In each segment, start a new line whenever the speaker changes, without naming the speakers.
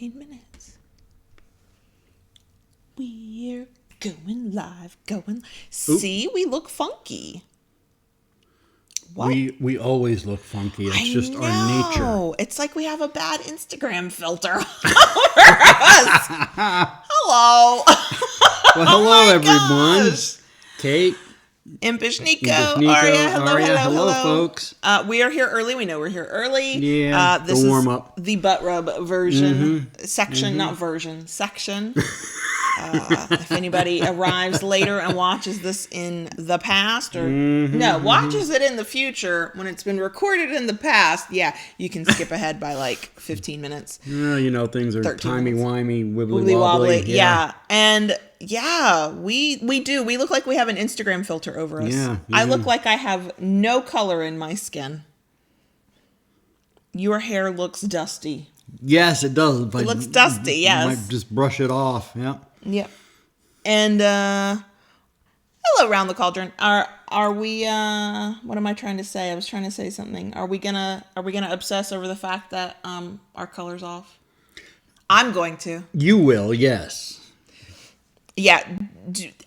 15 minutes. We're going live, See, we look funky. What?
We always look funky. It's just our nature.
It's like we have a bad Instagram filter over us. Hello.
Well, hello, everyone. Kate.
Impish Nico. Aria. Hello,
folks.
We are here early. We know we're here early.
Yeah,
this
the warm-up.
is the butt rub version. Section, not version. Section. If anybody arrives later and watches this in the past or watches it in the future when it's been recorded in the past, you can skip ahead by like 15 minutes.
Things are timey-wimey,
wibbly-wobbly. Yeah. And we do. We look like we have an Instagram filter over us.
Yeah.
I look like I have no color in my skin. Your hair looks dusty.
Yes, it does.
It looks dusty, yes.
You might just brush it off. Yeah.
Yep. And hello, Round the Cauldron. Are we what am I trying to say? I was trying to say something. Are we gonna obsess over the fact that our color's off? I'm going to.
You will, yes.
Yeah,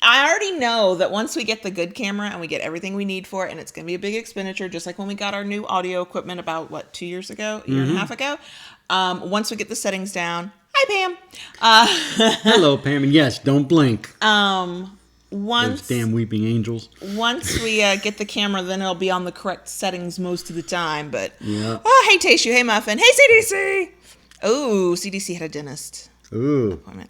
I already know that once we get the good camera and we get everything we need for it, and it's going to be a big expenditure, just like when we got our new audio equipment about, 2 years ago, a year and a half ago. Once we get the settings down. Hi, Pam.
Hello, Pam. And yes, don't blink.
Those
damn weeping angels.
Once we get the camera, then it'll be on the correct settings most of the time. But, hey, Tashu. Hey, Muffin. Hey, CDC. Oh, CDC had a dentist.
Ooh.
Appointment.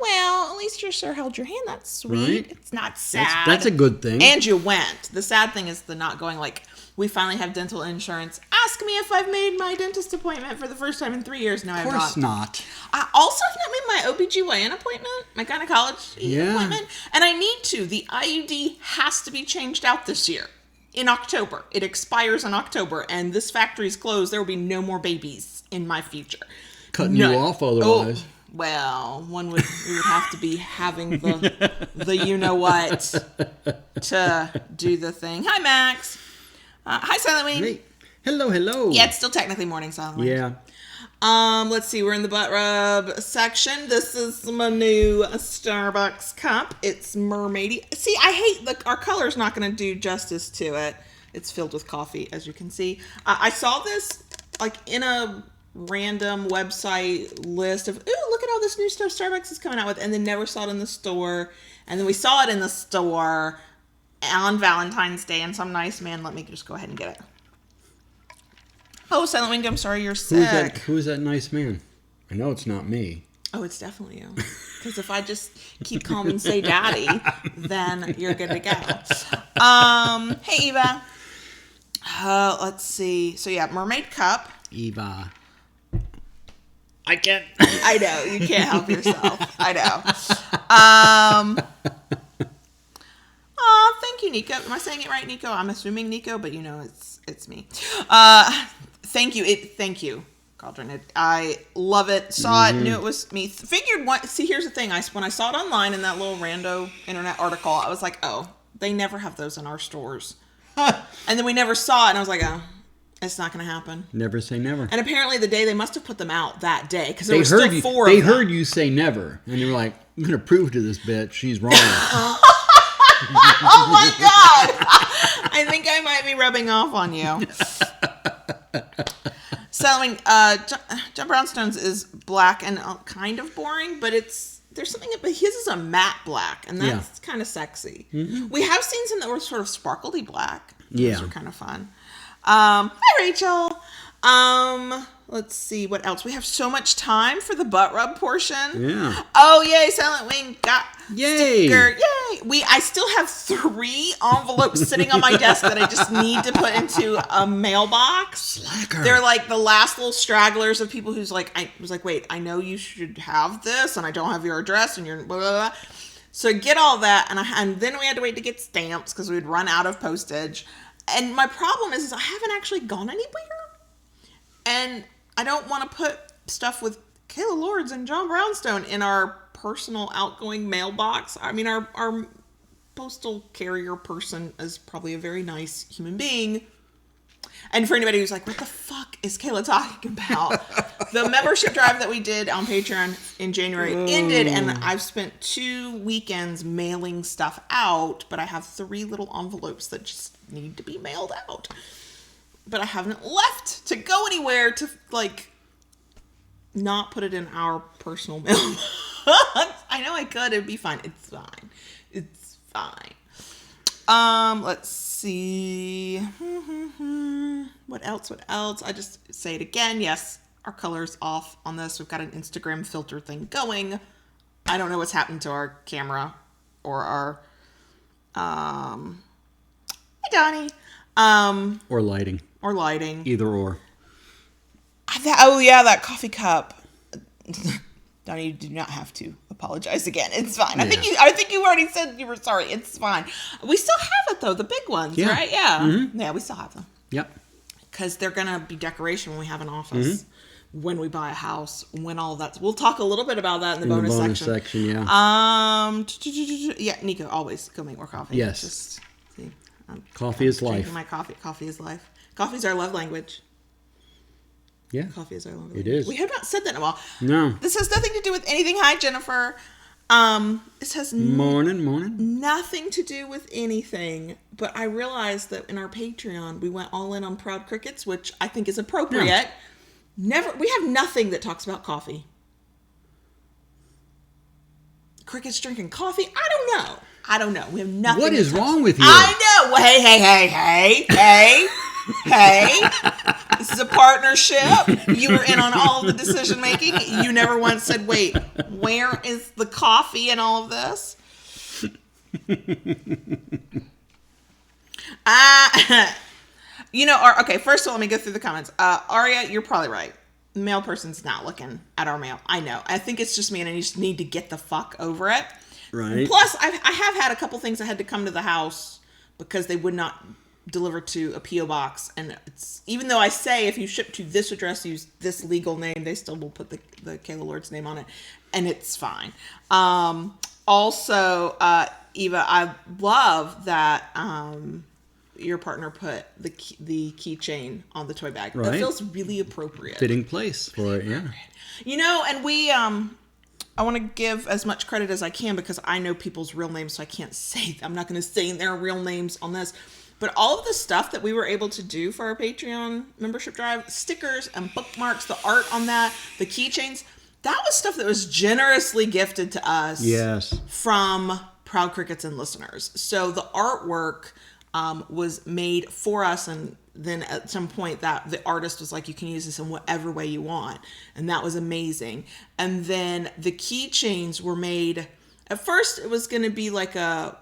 Well, at least your sir held your hand. That's sweet.
Right?
It's not sad.
That's a good thing.
And you went. The sad thing is the not going, we finally have dental insurance. Ask me if I've made my dentist appointment for the first time in 3 years. No, I have not.
Of course not.
I also have not made my OBGYN appointment, my gynecology appointment. And I need to. The IUD has to be changed out this year. In October. It expires in October. And this factory's closed. There will be no more babies in my future.
Cutting you off otherwise.
Well, we would have to be having the you know what to do the thing. Hi, Max. Hi, Silent Wing.
Hey. Hello.
Yeah, it's still technically morning, Silent Wing.
Yeah.
Let's see. We're in the butt rub section. This is my new Starbucks cup. It's mermaidy. See, I hate our color's not going to do justice to it. It's filled with coffee, as you can see. I saw this in a random website list of, ooh, look at all this new stuff Starbucks is coming out with, and then never saw it in the store, and then we saw it in the store on Valentine's Day, and some nice man let me just go ahead and get it. Oh, Silent Wing, I'm sorry you're sick.
Who's that nice man? I know it's not me.
Oh, it's definitely you. Because if I just keep calm and say daddy, then you're good to go. Hey, Eva. Let's see. So, mermaid cup.
Eva.
I can't. I know. You can't help yourself. I know. Thank you, Nico. Am I saying it right, Nico? I'm assuming Nico, but it's me. Thank you. Thank you, Cauldron. I love it. Saw it. Knew it was me. Figured what. See, here's the thing. When I saw it online in that little rando internet article, I was like, oh, they never have those in our stores. And then we never saw it, and I was like, oh. It's not going to happen.
Never say never.
And apparently they must have put them out that day because there were still 4 of them.
They heard you say never. And they were like, I'm going to prove to this bitch she's wrong.
Oh my God. I think I might be rubbing off on you. Selling John Brownstone's is black and kind of boring, but there's something, but his is a matte black, and that's kind of sexy. Mm-hmm. We have seen some that were sort of sparkly black. Those were kind of fun. Hi, Rachel. Let's see what else. We have so much time for the butt rub portion.
Yeah.
Oh, yay. Silent Wing got
yay.
Sticker. Yay. I still have 3 envelopes sitting on my desk that I just need to put into a mailbox.
Slacker.
They're like the last little stragglers of people who's like, I was like, wait, I know you should have this and I don't have your address and you're blah, blah, blah. So get all that. And then we had to wait to get stamps because we'd run out of postage. And my problem is I haven't actually gone anywhere. And I don't want to put stuff with Kayla Lords and John Brownstone in our personal outgoing mailbox. I mean, our postal carrier person is probably a very nice human being. And for anybody who's like, what the fuck is Kayla talking about? The membership drive that we did on Patreon in January ended, and I've spent 2 weekends mailing stuff out, but I have 3 little envelopes that just need to be mailed out. But I haven't left to go anywhere to, like, not put it in our personal mail. I know I could. It'd be fine. It's fine. It's fine. Let's see. What else? I just say it again. Yes, our color's off on this. We've got an Instagram filter thing going. I don't know what's happened to our camera or our, hey, Donnie.
Or lighting. Either or.
Oh, yeah, that coffee cup. Donnie, you do not have to apologize again. It's fine.
Yeah.
I think you already said you were sorry. It's fine. We still have it though, the big ones, right? Yeah. Mm-hmm. Yeah, we still have them.
Yep.
Because they're gonna be decoration when we have an office, when we buy a house, when all that. We'll talk a little bit about that in the bonus section.
Yeah.
Yeah, Nico, always go make more coffee.
Yes.
Just see.
Coffee is life.
Drinking my coffee. Coffee is life. Coffee's our love language.
Yeah.
Coffee is our love
language.
It is. We have not said that in a while. No. This has nothing to do with anything. Hi, Jennifer. This has
morning.
Nothing to do with anything. But I realized that in our Patreon, we went all in on Proud Crickets, which I think is appropriate. Yeah. We have nothing that talks about coffee. Crickets drinking coffee? I don't know. We have nothing.
What is wrong with you?
I know. Hey. This is a partnership. You were in on all of the decision making. You never once said, wait, where is the coffee in all of this? Okay, first of all, let me go through the comments. Aria, you're probably right. The mail person's not looking at our mail. I know. I think it's just me, and I just need to get the fuck over it.
Right.
Plus, I have had a couple things that had to come to the house because they would not deliver to a P.O. box. And it's, even though I say if you ship to this address, use this legal name, they still will put the Kayla Lord's name on it. And it's fine. Also, Eva, I love that your partner put the keychain on the toy bag. Right. That feels really appropriate.
Fitting place for it, yeah.
And we... I want to give as much credit as I can because I know people's real names, so I can't say, I'm not going to say their real names on this. But all of the stuff that we were able to do for our Patreon membership drive, stickers and bookmarks, the art on that, the keychains, that was stuff that was generously gifted to us.
Yes.
From Proud Crickets and listeners. So the artwork was made for us, and then at some point that the artist was like, you can use this in whatever way you want. And that was amazing. And then the keychains were made, at first it was going to be like a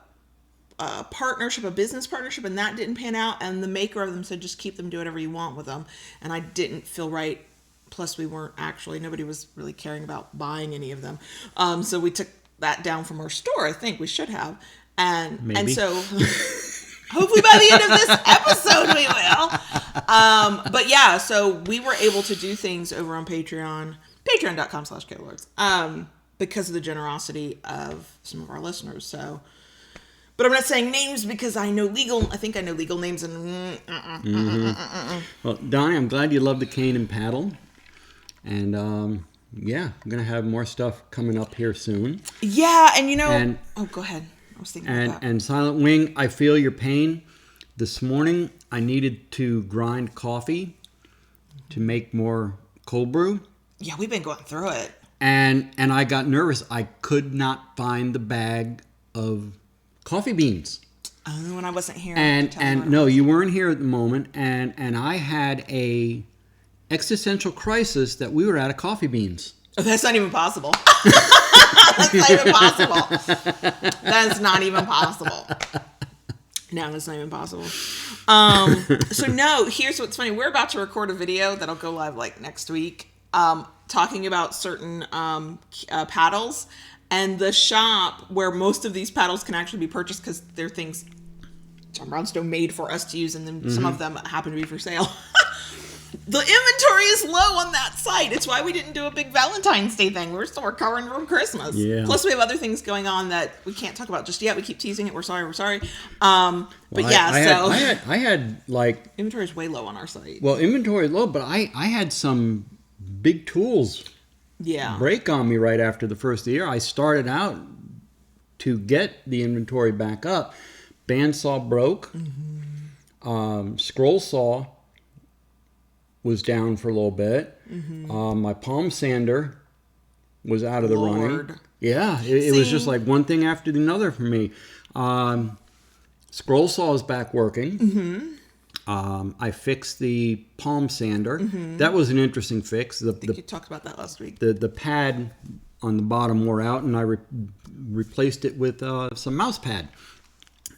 partnership, a business partnership, and that didn't pan out. And the maker of them said, just keep them, do whatever you want with them. And I didn't feel right. Plus nobody was really caring about buying any of them. So we took that down from our store. I think we should have. And so hopefully by the end of this episode we will. But yeah, so we were able to do things over on Patreon, patreon.com/KaylaLords, because of the generosity of some of our listeners. So, but I'm not saying names because I think I know legal names and.
Well, Donnie, I'm glad you love the cane and paddle, and yeah, I'm gonna have more stuff coming up here soon.
Yeah, and go ahead. I was thinking about that.
And Silent Wing, I feel your pain. This morning, I needed to grind coffee to make more cold brew.
Yeah, we've been going through it.
And I got nervous. I could not find the bag of coffee beans.
When I wasn't here.
And no, you weren't here at the moment. And I had a existential crisis that we were out of coffee beans.
Oh, that's not even possible. That's not even possible. That's not even possible. No, that's not even possible. So no, here's what's funny. We're about to record a video that'll go live like next week, talking about certain paddles, and the shop where most of these paddles can actually be purchased because they're things John Brownstone made for us to use, and then some of them happen to be for sale. The inventory is low on that site. It's why we didn't do a big Valentine's Day thing. We're still recovering from Christmas.
Yeah.
Plus, we have other things going on that we can't talk about just yet. We keep teasing it. We're sorry. I
had like
inventory is way low on our site.
Well, inventory is low, but I had some big tools
Yeah.
break on me right after the first year. I started out to get the inventory back up. Bandsaw broke. Scroll saw was down for a little bit. My palm sander was out of the running. Yeah, it was just like one thing after another for me. Scroll saw is back working. I fixed the palm sander. That was an interesting fix.
I think you talked about that last week.
The pad on the bottom wore out, and I replaced it with some mouse pad.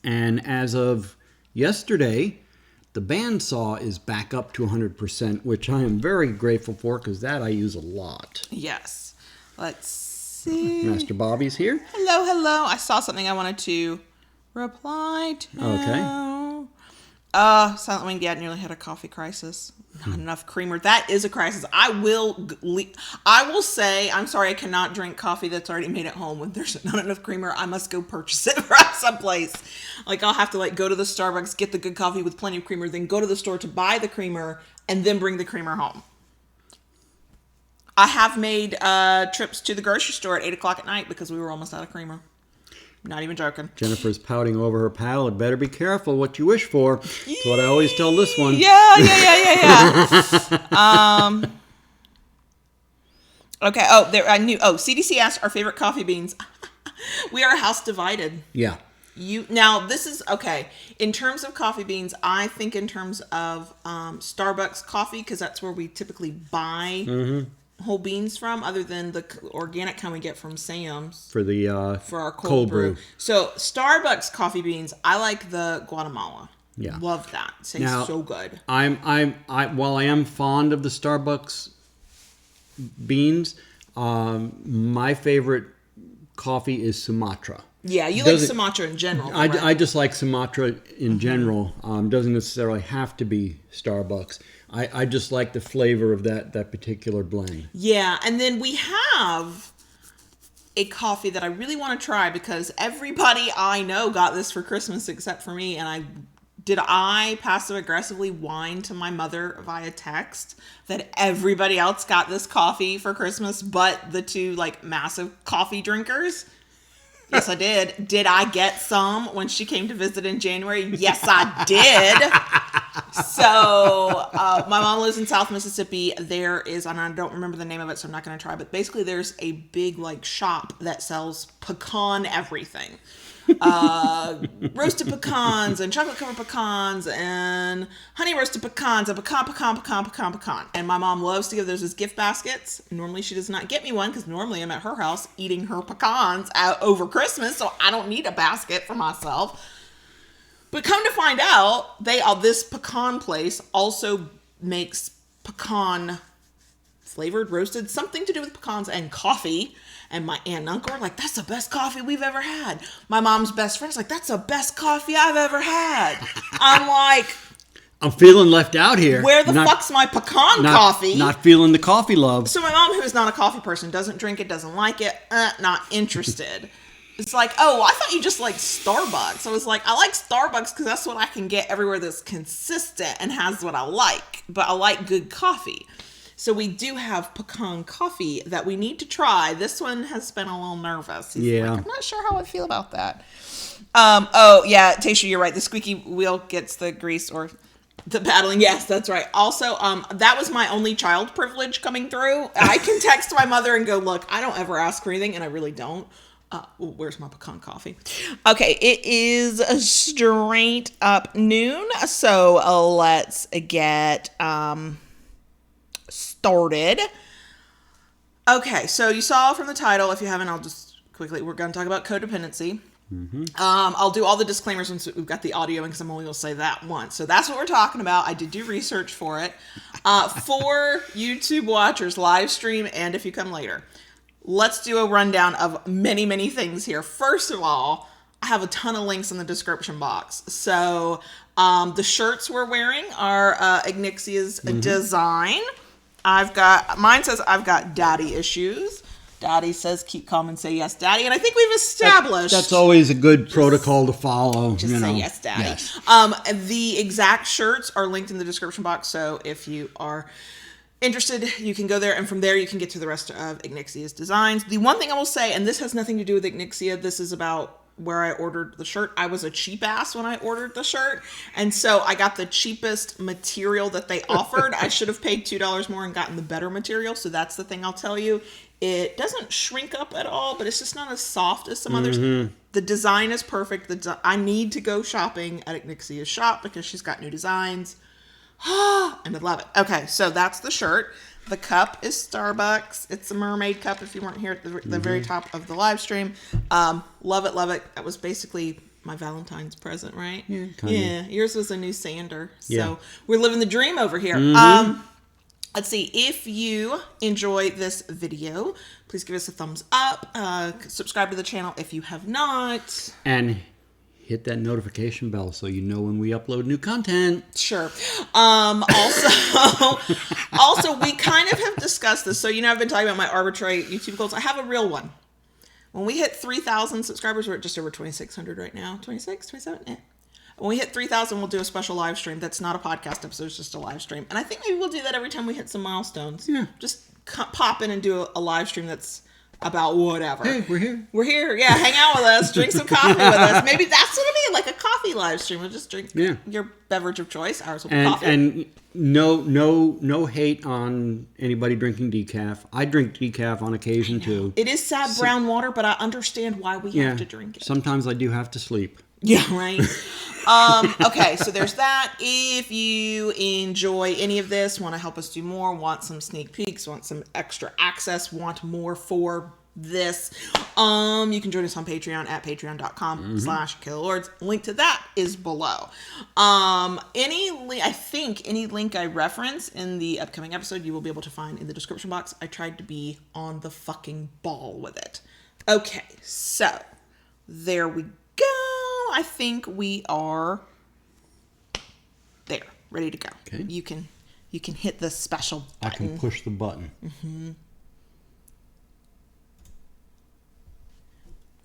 And as of yesterday, the bandsaw is back up to 100%, which I am very grateful for because that I use a lot.
Yes. Let's see.
Master Bobby's here.
Hello, hello. I saw something I wanted to reply to.
Okay.
Silent Wing Dad nearly had a coffee crisis. Not enough creamer. That is a crisis. I will say, I'm sorry, I cannot drink coffee that's already made at home when there's not enough creamer. I must go purchase it from someplace. Like, I'll have to like go to the Starbucks, get the good coffee with plenty of creamer, then go to the store to buy the creamer, and then bring the creamer home. I have made trips to the grocery store at 8 o'clock at night because we were almost out of creamer. Not even joking.
Jennifer's pouting over her paddle. Better be careful what you wish for. That's what I always tell this one.
Yeah. Okay. I knew. CDC asked our favorite coffee beans. We are house divided.
Yeah.
Now this is okay. In terms of coffee beans, I think in terms of Starbucks coffee, because that's where we typically buy whole beans from, other than the organic kind we get from Sam's
for
our cold brew. So Starbucks coffee beans, I like the Guatemala.
Yeah,
love that. It tastes so good.
While I am fond of the Starbucks beans, my favorite coffee is Sumatra.
Yeah, you like Sumatra in general.
I just like Sumatra in general. Doesn't necessarily have to be Starbucks. I just like the flavor of that particular blend.
Yeah, and then we have a coffee that I really want to try because everybody I know got this for Christmas except for me, and I passive aggressively whine to my mother via text that everybody else got this coffee for Christmas but the two like massive coffee drinkers? Yes, I did. Did I get some when she came to visit in January? Yes, I did. So, my mom lives in South Mississippi. There is, and I don't remember the name of it, so I'm not going to try, but basically there's a big, like, shop that sells pecan everything. Roasted pecans and chocolate covered pecans and honey roasted pecans and pecan. And my mom loves to give those as gift baskets. Normally she does not get me one because normally I'm at her house eating her pecans out over Christmas, so I don't need a basket for myself. But come to find out, this pecan place also makes pecan flavored roasted, something to do with pecans and coffee. And my aunt and uncle are like, that's the best coffee we've ever had. My mom's best friend's like, that's the best coffee I've ever had. I'm like,
I'm feeling left out here.
Where the fuck's my pecan coffee?
Not feeling the coffee love.
So my mom, who is not a coffee person, doesn't drink it, doesn't like it, not interested. It's like, oh, I thought you just liked Starbucks. I was like, I like Starbucks because that's what I can get everywhere that's consistent and has what I like. But I like good coffee. So we do have pecan coffee that we need to try. This one has been a little nervous. He's like, I'm not sure how I feel about that. Oh, yeah, Tasha, you're right. The squeaky wheel gets the grease or the paddling. Yes, that's right. Also, that was my only child privilege coming through. I can text my mother and go, look, I don't ever ask for anything, and I really don't. Where's my pecan coffee? Okay, it is straight up noon. So let's get started. Okay, so you saw from the title, if you haven't, I'll just quickly, we're going to talk about codependency. I'll do all the disclaimers once we've got the audio in because I'm only going to say that once. So that's what we're talking about. I did do research for it. For YouTube watchers, live stream, and if you come later, let's do a rundown of many, many things here. First of all, I have a ton of links in the description box. So the shirts we're wearing are Ignixia's design. Mine says I've got daddy issues. Daddy says keep calm and say yes, daddy. And I think we've established
that's always a good protocol to follow.
Just say yes, daddy. Yes. The exact shirts are linked in the description box. So if you are interested, you can go there, and from there you can get to the rest of Ignixia's designs. The one thing I will say, and this has nothing to do with Ignixia, this is about where I ordered the shirt. I was a cheap ass when I ordered the shirt, and so I got the cheapest material that they offered. I should have paid $2 more and gotten the better material, so that's the thing I'll tell you. It doesn't shrink up at all, but it's just not as soft as some others. The design is perfect. I need to go shopping at Ignixia's shop because she's got new designs. And I love it. Okay, so that's the shirt. The cup is Starbucks. It's a mermaid cup if you weren't here at the very top of the live stream. Love it, love it. That was basically my Valentine's present, right?
Yeah, kinda.
Yours was a new sander. So
Yeah.
we're living the dream over here. Let's see. If you enjoy this video, please give us a thumbs up. Subscribe to the channel if you have not.
And hit that notification bell so you know when we upload new content.
Sure. Also, we kind of have discussed this. So, I've been talking about my arbitrary YouTube goals. I have a real one. When we hit 3,000 subscribers, we're at just over 2,600 right now. 26, 27? Yeah. When we hit 3,000, we'll do a special live stream. That's not a podcast episode. It's just a live stream. And I think maybe we'll do that every time we hit some milestones.
Yeah.
Just pop in and do a live stream that's about whatever.
Hey, we're here.
We're here. Yeah, hang out with us. Drink some coffee with us. Maybe that's what it'll be, like a coffee live stream. We'll just drink your beverage of choice. Ours will be coffee.
And no hate on anybody drinking decaf. I drink decaf on occasion too.
It is sad brown water, but I understand why we have to drink it.
Sometimes I do have to sleep.
Yeah, right. Okay, so there's that. If you enjoy any of this, want to help us do more, want some sneak peeks, want some extra access, want more for this, you can join us on Patreon at patreon.com/killlords. Link to that is below. I think any link I reference in the upcoming episode, you will be able to find in the description box. I tried to be on the fucking ball with it. Okay, so there we go. I think we are there, ready to go.
Okay.
You can hit the special button.
I can push the button.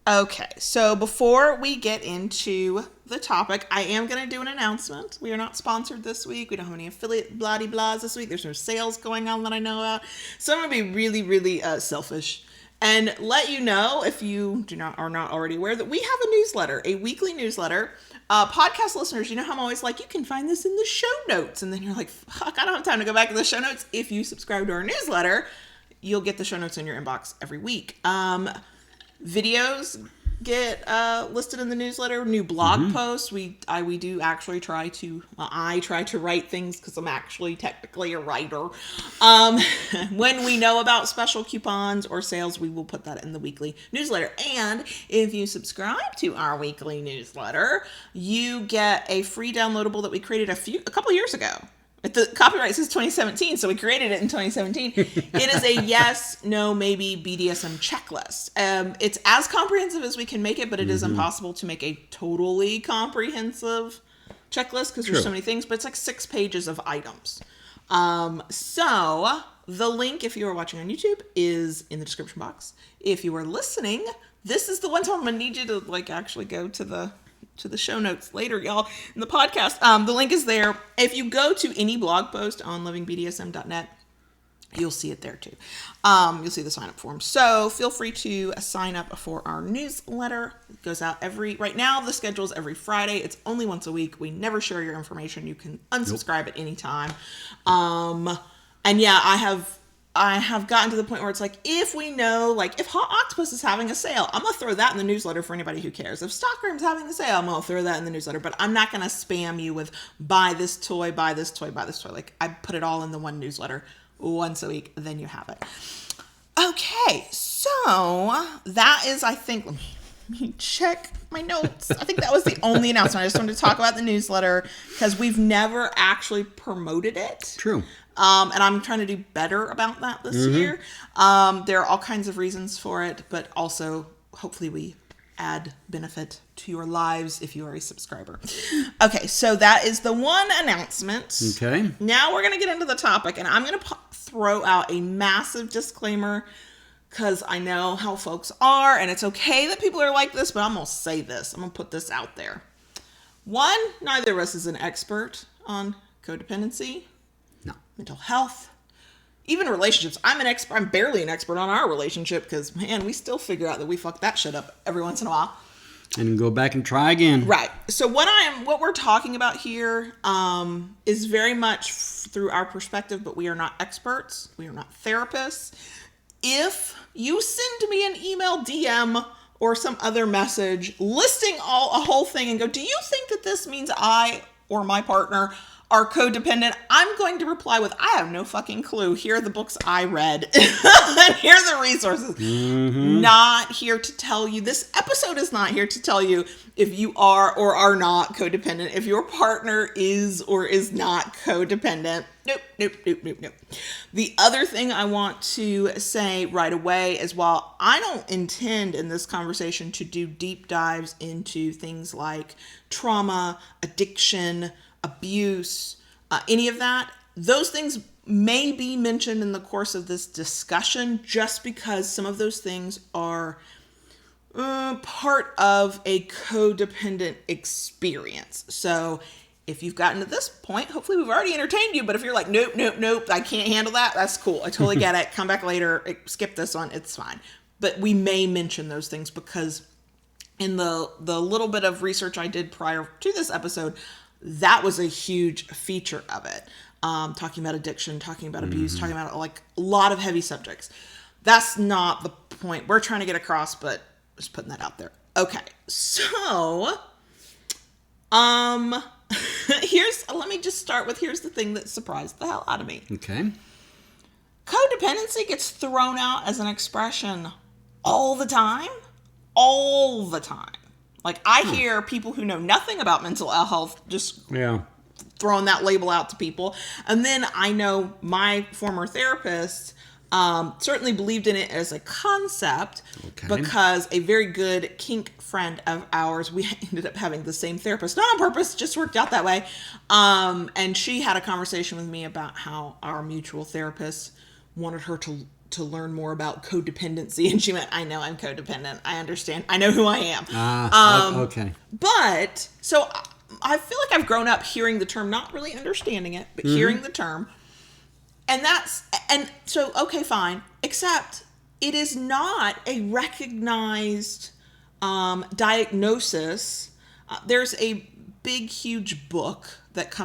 Okay, so before we get into the topic, I am going to do an announcement. We are not sponsored this week. We don't have any affiliate blah-de-blahs this week. There's no sales going on that I know about. So I'm going to be really, really selfish and let you know, if you are not already aware, that we have a newsletter, a weekly newsletter. Podcast listeners, you know how I'm always like, you can find this in the show notes. And then you're like, fuck, I don't have time to go back to the show notes. If you subscribe to our newsletter, you'll get the show notes in your inbox every week. Videos get listed in the newsletter. New blog posts. I try to write things because I'm actually technically a writer. When we know about special coupons or sales, we will put that in the weekly newsletter. And if you subscribe to our weekly newsletter, you get a free downloadable that we created a couple years ago. The copyright says 2017, so we created it in 2017. It is a yes, no, maybe BDSM checklist. It's as comprehensive as we can make it, but it is impossible to make a totally comprehensive checklist because there's so many things, but it's like 6 pages of items. So the link, if you are watching on YouTube, is in the description box. If you are listening, this is the one time I'm going to need you to actually go to the show notes later, y'all, in the podcast. The link is there. If you go to any blog post on livingbdsm.net, you'll see it there too. You'll see the sign up form. So feel free to sign up for our newsletter. It goes out right now the schedule is every Friday. It's only once a week. We never share your information. You can unsubscribe at any time. And yeah, I have gotten to the point where it's like, if we know, if Hot Octopus is having a sale, I'm going to throw that in the newsletter for anybody who cares. If Stockroom's having a sale, I'm going to throw that in the newsletter, but I'm not going to spam you with buy this toy, buy this toy, buy this toy. I put it all in the one newsletter once a week, then you have it. Okay, so that is, I think, let me check my notes. I think that was the only announcement. I just wanted to talk about the newsletter because we've never actually promoted it.
True.
And I'm trying to do better about that this year. There are all kinds of reasons for it, but also hopefully we add benefit to your lives if you are a subscriber. Okay, so that is the one announcement.
Okay.
Now we're going to get into the topic, and I'm going to throw out a massive disclaimer because I know how folks are, and it's okay that people are like this, but I'm going to say this. I'm going to put this out there. One, neither of us is an expert on codependency.
No.
Mental health, even relationships. I'm barely an expert on our relationship because, man, we still figure out that we fuck that shit up every once in a while.
And go back and try again.
Right. So what we're talking about here is very much through our perspective, but we are not experts. We are not therapists. If you send me an email, DM, or some other message listing a whole thing and go, do you think that this means I or my partner are codependent? I'm going to reply with, I have no fucking clue. Here are the books I read. And here are the resources. Mm-hmm. Not here to tell you. This episode is not here to tell you if you are or are not codependent. If your partner is or is not codependent. Nope. The other thing I want to say right away is, while I don't intend in this conversation to do deep dives into things like trauma, addiction, abuse, any of that, those things may be mentioned in the course of this discussion just because some of those things are part of a codependent experience. So if you've gotten to this point, hopefully we've already entertained you. But if you're like, nope, I can't handle that, that's cool. I totally get it. Come back later. Skip this one. It's fine. But we may mention those things because in the little bit of research I did prior to this episode, that was a huge feature of it. Talking about addiction, talking about abuse, talking about like a lot of heavy subjects. That's not the point we're trying to get across, but just putting that out there. Okay, so let me just start with, here's the thing that surprised the hell out of me.
Okay.
Codependency gets thrown out as an expression all the time. All the time. Like, I hear people who know nothing about mental health just throwing that label out to people. And then I know my former therapist certainly believed in it as a concept because a very good kink friend of ours, we ended up having the same therapist, not on purpose, just worked out that way. And she had a conversation with me about how our mutual therapist wanted her to learn more about codependency, and she went, I know I'm codependent. I understand. I know who I am.
Okay.
But so I feel like I've grown up hearing the term, not really understanding it, but hearing the term. And so, okay, fine. Except it is not a recognized diagnosis. There's a big, huge book that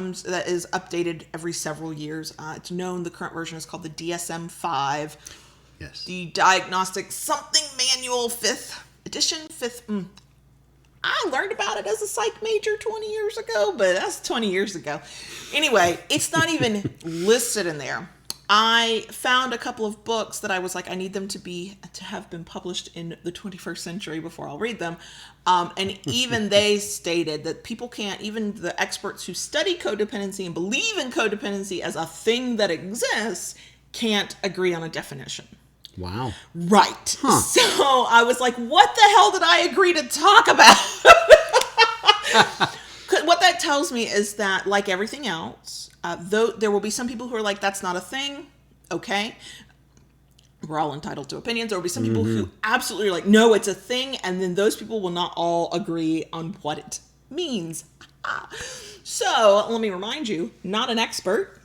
is updated every several years. It's known, the current version is called the DSM-5.
Yes.
The Diagnostic Something Manual, 5th edition. I learned about it as a psych major 20 years ago, but that's 20 years ago. Anyway, it's not even listed in there. I found a couple of books that I was like, I need them to have been published in the 21st century before I'll read them. And even they stated that people can't, even the experts who study codependency and believe in codependency as a thing that exists, can't agree on a definition.
Wow.
Right.
Huh.
So I was like, what the hell did I agree to talk about? What that tells me is that, like everything else, though there will be some people who are like, that's not a thing. Okay. We're all entitled to opinions. There will be some people who absolutely are like, no, it's a thing. And then those people will not all agree on what it means. So let me remind you, not an expert,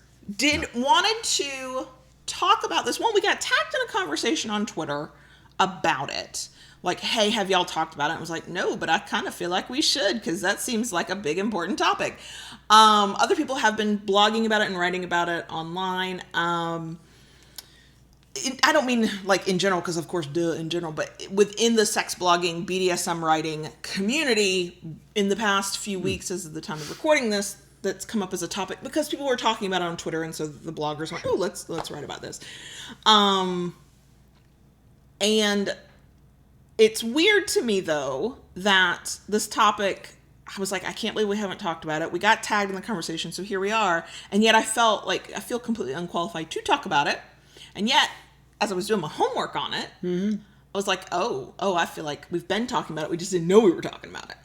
wanted to talk about this. One, we got tagged in a conversation on Twitter about it. Like, hey, have y'all talked about it? And I was like, no, but I kind of feel like we should, because that seems like a big, important topic. Other people have been blogging about it and writing about it online. I don't mean like in general, because of course, in general, but within the sex blogging, BDSM writing community in the past few weeks, as of the time of recording this, that's come up as a topic because people were talking about it on Twitter, and so the bloggers went, oh, let's write about this. And it's weird to me, though, that this topic, I was like, I can't believe we haven't talked about it. We got tagged in the conversation, so here we are. And yet I feel completely unqualified to talk about it. And yet, as I was doing my homework on it, I was like, oh, I feel like we've been talking about it. We just didn't know we were talking about it.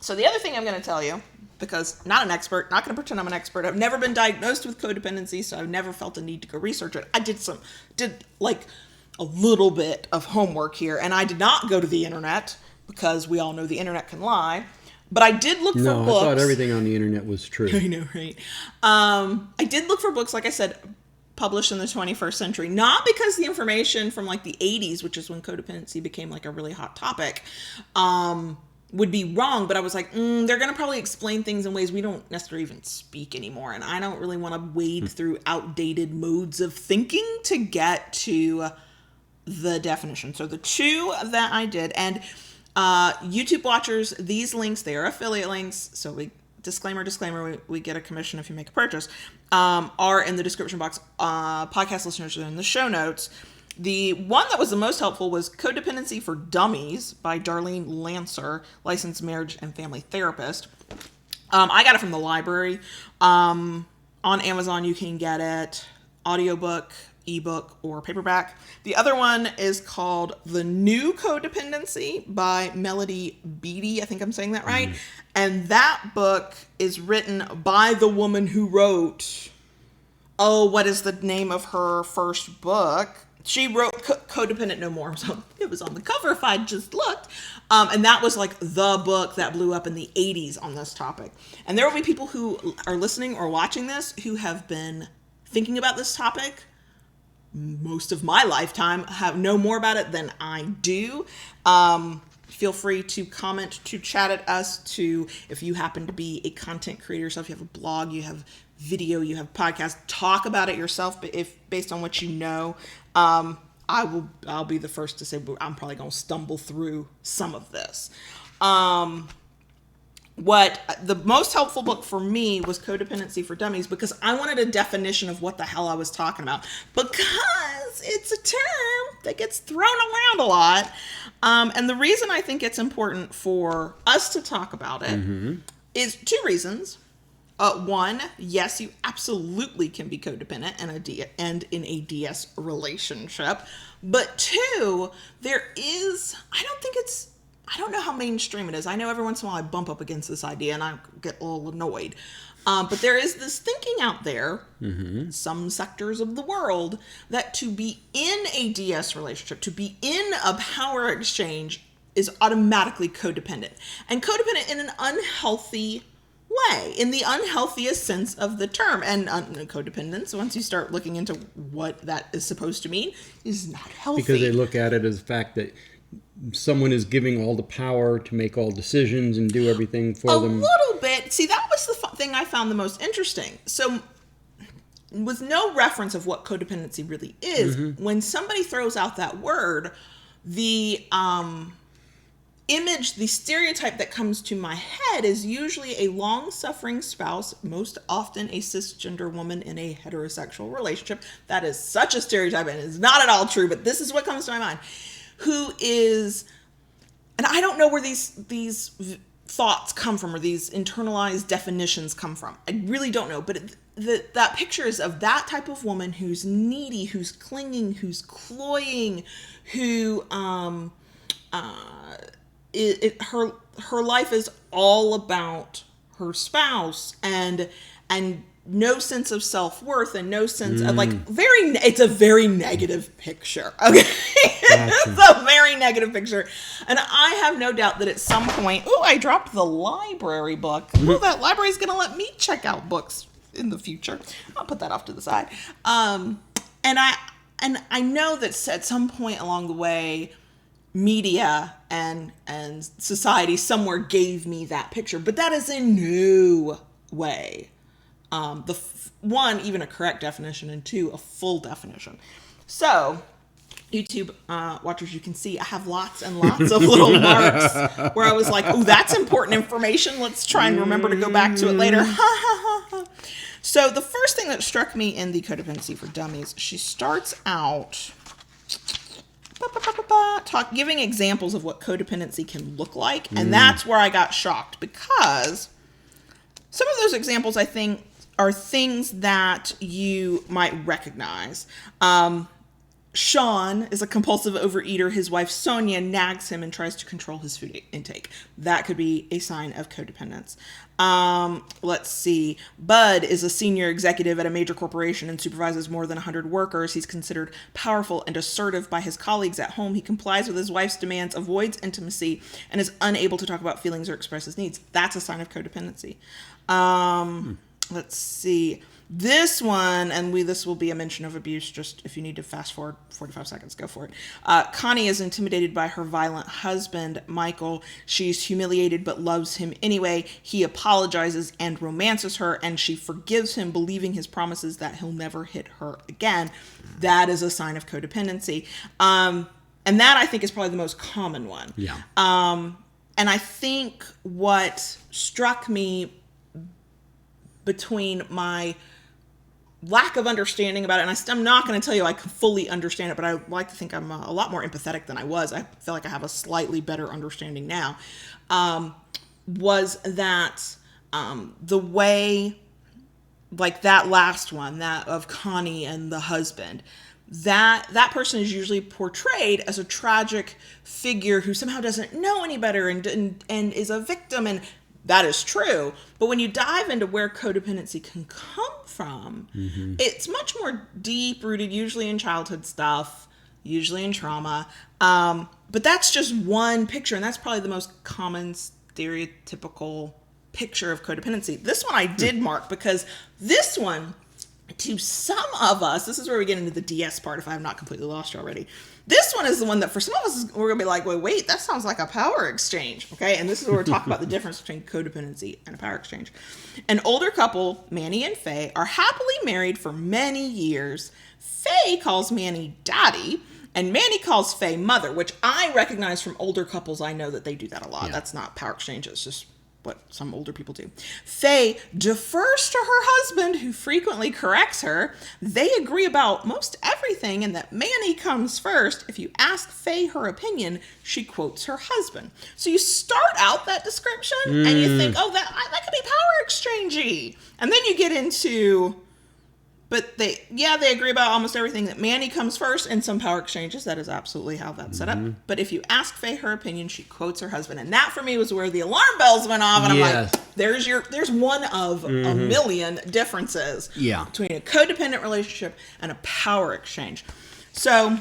So the other thing I'm going to tell you, because not an expert, not going to pretend I'm an expert. I've never been diagnosed with codependency, so I've never felt a need to go research it. I did like a little bit of homework here, and I did not go to the internet because we all know the internet can lie. But I did look for books.
I thought everything on the internet was true.
I know, right? I did look for books, like I said, published in the 21st century, not because the information from like the 80s, which is when codependency became like a really hot topic, would be wrong, but I was like, they're going to probably explain things in ways we don't necessarily even speak anymore. And I don't really want to wade through outdated modes of thinking to get to the definition. So the two that I did, and YouTube watchers, these links, they are affiliate links. So disclaimer, we get a commission if you make a purchase, are in the description box. Podcast listeners are in the show notes. The one that was the most helpful was Codependency for Dummies by Darlene Lancer, licensed marriage and family therapist. I got it from the library. On Amazon, you can get it audiobook, ebook, or paperback. The other one is called The New Codependency by Melody Beattie. I think I'm saying that right. And that book is written by the woman who wrote, what is the name of her first book? She wrote Codependent No More, so it was on the cover if I just looked. And that was like the book that blew up in the 80s on this topic. And there will be people who are listening or watching this who have been thinking about this topic most of my lifetime, know more about it than I do. Feel free to comment, to chat at us, if you happen to be a content creator yourself, you have a blog, you have video, you have podcast, talk about it yourself. But if based on what you know, I'll be the first to say I'm probably going to stumble through some of this. What the most helpful book for me was Codependency for Dummies, because I wanted a definition of what the hell I was talking about, because it's a term that gets thrown around a lot. And the reason I think it's important for us to talk about it is two reasons. One, yes, you absolutely can be codependent and in a DS relationship. But two, I don't know how mainstream it is. I know every once in a while I bump up against this idea and I get a little annoyed. But there is this thinking out there, some sectors of the world, that to be in a DS relationship, to be in a power exchange, is automatically codependent. And codependent in an unhealthy way, in the unhealthiest sense of the term. And codependence, once you start looking into what that is supposed to mean, is not healthy.
Because they look at it as the fact that someone is giving all the power to make all decisions and do everything for them. A
little bit. See, that was the thing I found the most interesting. So, with no reference of what codependency really is, when somebody throws out that word, the image, the stereotype that comes to my head is usually a long-suffering spouse, most often a cisgender woman in a heterosexual relationship. That is such a stereotype and is not at all true, but this is what comes to my mind. Who is, and I don't know where these thoughts come from or these internalized definitions come from. I really don't know, but that picture is of that type of woman who's needy, who's clinging, who's cloying, who her life is all about her spouse and no sense of self-worth and no sense of it's a very negative picture. Okay. It's a very negative picture. And I have no doubt that at some point, I dropped the library book. That library's going to let me check out books in the future. I'll put that off to the side. And I know that at some point along the way, media and society somewhere gave me that picture, but that is in no way one, even a correct definition, and two, a full definition. So, YouTube watchers, you can see I have lots and lots of little marks where I was like, that's important information. Let's try and remember to go back to it later. So the first thing that struck me in the Codependency for Dummies, she starts out giving examples of what codependency can look like. And that's where I got shocked, because some of those examples, I think, are things that you might recognize. Sean is a compulsive overeater. His wife, Sonia, nags him and tries to control his food intake. That could be a sign of codependence. Let's see. Bud is a senior executive at a major corporation and supervises more than 100 workers. He's considered powerful and assertive by his colleagues at home. He complies with his wife's demands, avoids intimacy, and is unable to talk about feelings or express his needs. That's a sign of codependency. Let's see. This one, and this will be a mention of abuse, just if you need to fast forward 45 seconds, go for it. Connie is intimidated by her violent husband, Michael. She's humiliated but loves him anyway. He apologizes and romances her, and she forgives him, believing his promises that he'll never hit her again. That is a sign of codependency. And that, I think, is probably the most common one.
Yeah.
And I think what struck me between my lack of understanding about it, and I'm not going to tell you I can fully understand it, but I like to think I'm a lot more empathetic than I was. I feel like I have a slightly better understanding now, was that the way, like that last one, that of Connie and the husband, that person is usually portrayed as a tragic figure who somehow doesn't know any better and is a victim, and that is true. But when you dive into where codependency can come from, it's much more deep-rooted, usually in childhood stuff, usually in trauma. But that's just one picture, and that's probably the most common stereotypical picture of codependency. This one I did mark because this one, to some of us, this is where we get into the DS part, if I have not completely lost you already. This one is the one that for some of us, we're going to be like, wait, that sounds like a power exchange. Okay. And this is where we're talking about the difference between codependency and a power exchange. An older couple, Manny and Faye, are happily married for many years. Faye calls Manny daddy, and Manny calls Faye mother, which I recognize from older couples. I know that they do that a lot. Yeah. That's not power exchange. It's just what some older people do. Faye defers to her husband, who frequently corrects her. They agree about most everything, and that Manny comes first. If you ask Faye her opinion, she quotes her husband. So you start out that description, and you think, oh, that could be power exchangey. And then you get into, but they agree about almost everything, that Manny comes first in some power exchanges. That is absolutely how that's set up. But if you ask Faye her opinion, she quotes her husband. And that for me was where the alarm bells went off. And I'm like, there's one of a million differences between a codependent relationship and a power exchange. So,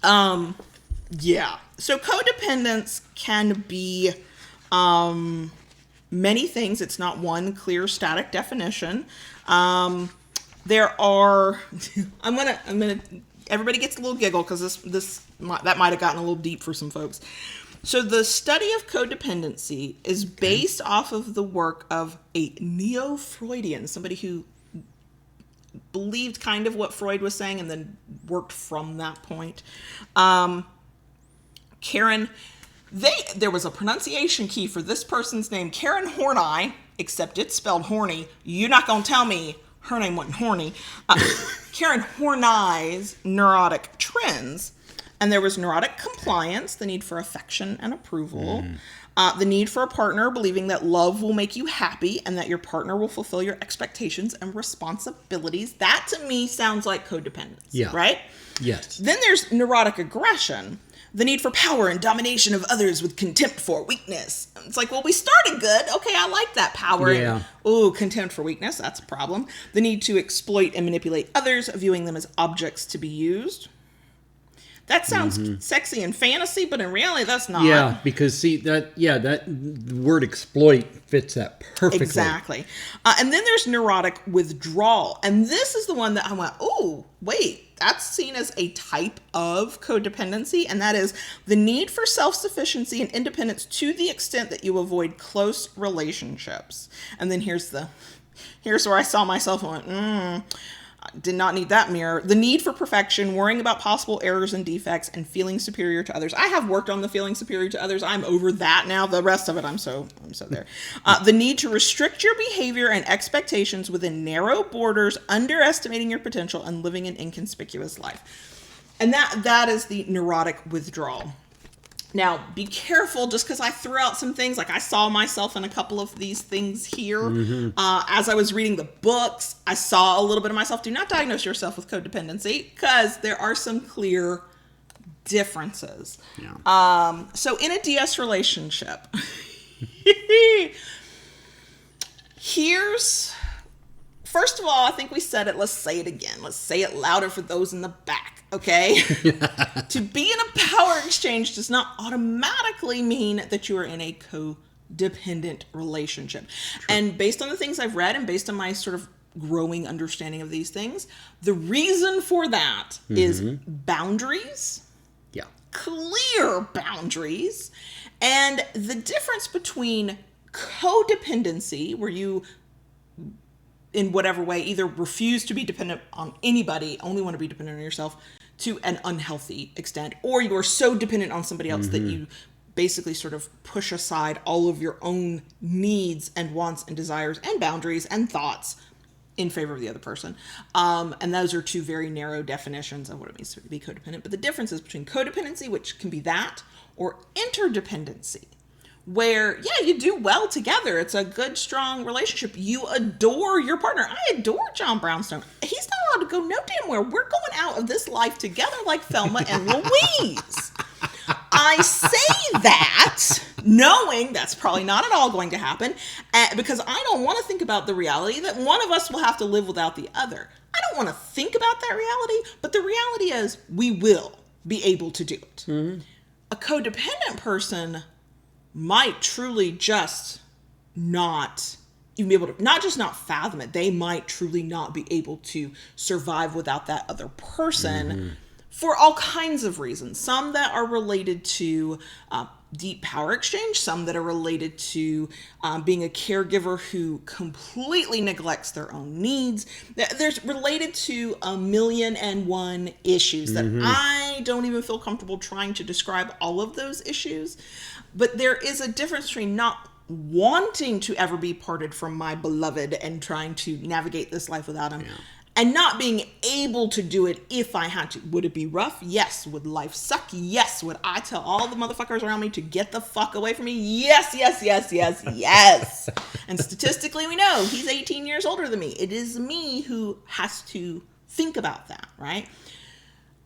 So codependence can be many things. It's not one clear static definition. There are, everybody gets a little giggle because that might have gotten a little deep for some folks. So the study of codependency is based off of the work of a neo-Freudian, somebody who believed kind of what Freud was saying and then worked from that point. Karen, there was a pronunciation key for this person's name, Karen Horney, except it's spelled horny. You're not going to tell me her name wasn't horny. Karen Horney's neurotic trends. And there was neurotic compliance, the need for affection and approval. The need for a partner, believing that love will make you happy and that your partner will fulfill your expectations and responsibilities. That to me sounds like codependence, right?
Yes.
Then there's neurotic aggression. The need for power and domination of others with contempt for weakness. It's like, well, we started good. Okay, I like that power.
Yeah.
Ooh, contempt for weakness. That's a problem. The need to exploit and manipulate others, viewing them as objects to be used. That sounds sexy in fantasy, but in reality, that's not.
Yeah, because that word exploit fits that perfectly.
Exactly. And then there's neurotic withdrawal. And this is the one that I went, oh, wait, that's seen as a type of codependency. And that is the need for self-sufficiency and independence to the extent that you avoid close relationships. And then here's where I saw myself and went, did not need that mirror. The need for perfection, worrying about possible errors and defects, and feeling superior to others. I have worked on the feeling superior to others. I'm over that now. The rest of it, I'm so there. The need to restrict your behavior and expectations within narrow borders, underestimating your potential, and living an inconspicuous life. And that is the neurotic withdrawal. Now, be careful, just because I threw out some things, like I saw myself in a couple of these things here. As I was reading the books, I saw a little bit of myself. Do not diagnose yourself with codependency, because there are some clear differences. Yeah. So in a DS relationship, first of all, I think we said it. Let's say it again. Let's say it louder for those in the back. Okay. To be in a power exchange does not automatically mean that you are in a codependent relationship. True. And based on the things I've read and based on my sort of growing understanding of these things. The reason for that is boundaries.
Yeah.
Clear boundaries. And the difference between codependency, where you, in whatever way, either refuse to be dependent on anybody, only want to be dependent on yourself to an unhealthy extent, or you are so dependent on somebody else that you basically sort of push aside all of your own needs and wants and desires and boundaries and thoughts in favor of the other person. And those are two very narrow definitions of what it means to be codependent. But the difference is between codependency, which can be that, or interdependency, where, yeah, you do well together. It's a good, strong relationship. You adore your partner. I adore John Brownstone. He's not allowed to go no damn where. We're going out of this life together like Thelma and Louise. I say that knowing that's probably not at all going to happen, because I don't want to think about the reality that one of us will have to live without the other. I don't want to think about that reality, but the reality is we will be able to do it. A codependent person might truly just not even be able to, not just not fathom it, they might truly not be able to survive without that other person for all kinds of reasons. Some that are related to deep power exchange, some that are related to being a caregiver who completely neglects their own needs. There's related to 1,000,001 issues that I don't even feel comfortable trying to describe all of those issues. But there is a difference between not wanting to ever be parted from my beloved and trying to navigate this life without him, and not being able to do it if I had to. Would it be rough? Yes. Would life suck? Yes. Would I tell all the motherfuckers around me to get the fuck away from me? Yes, yes, yes, yes, yes. And statistically, we know he's 18 years older than me. It is me who has to think about that, right?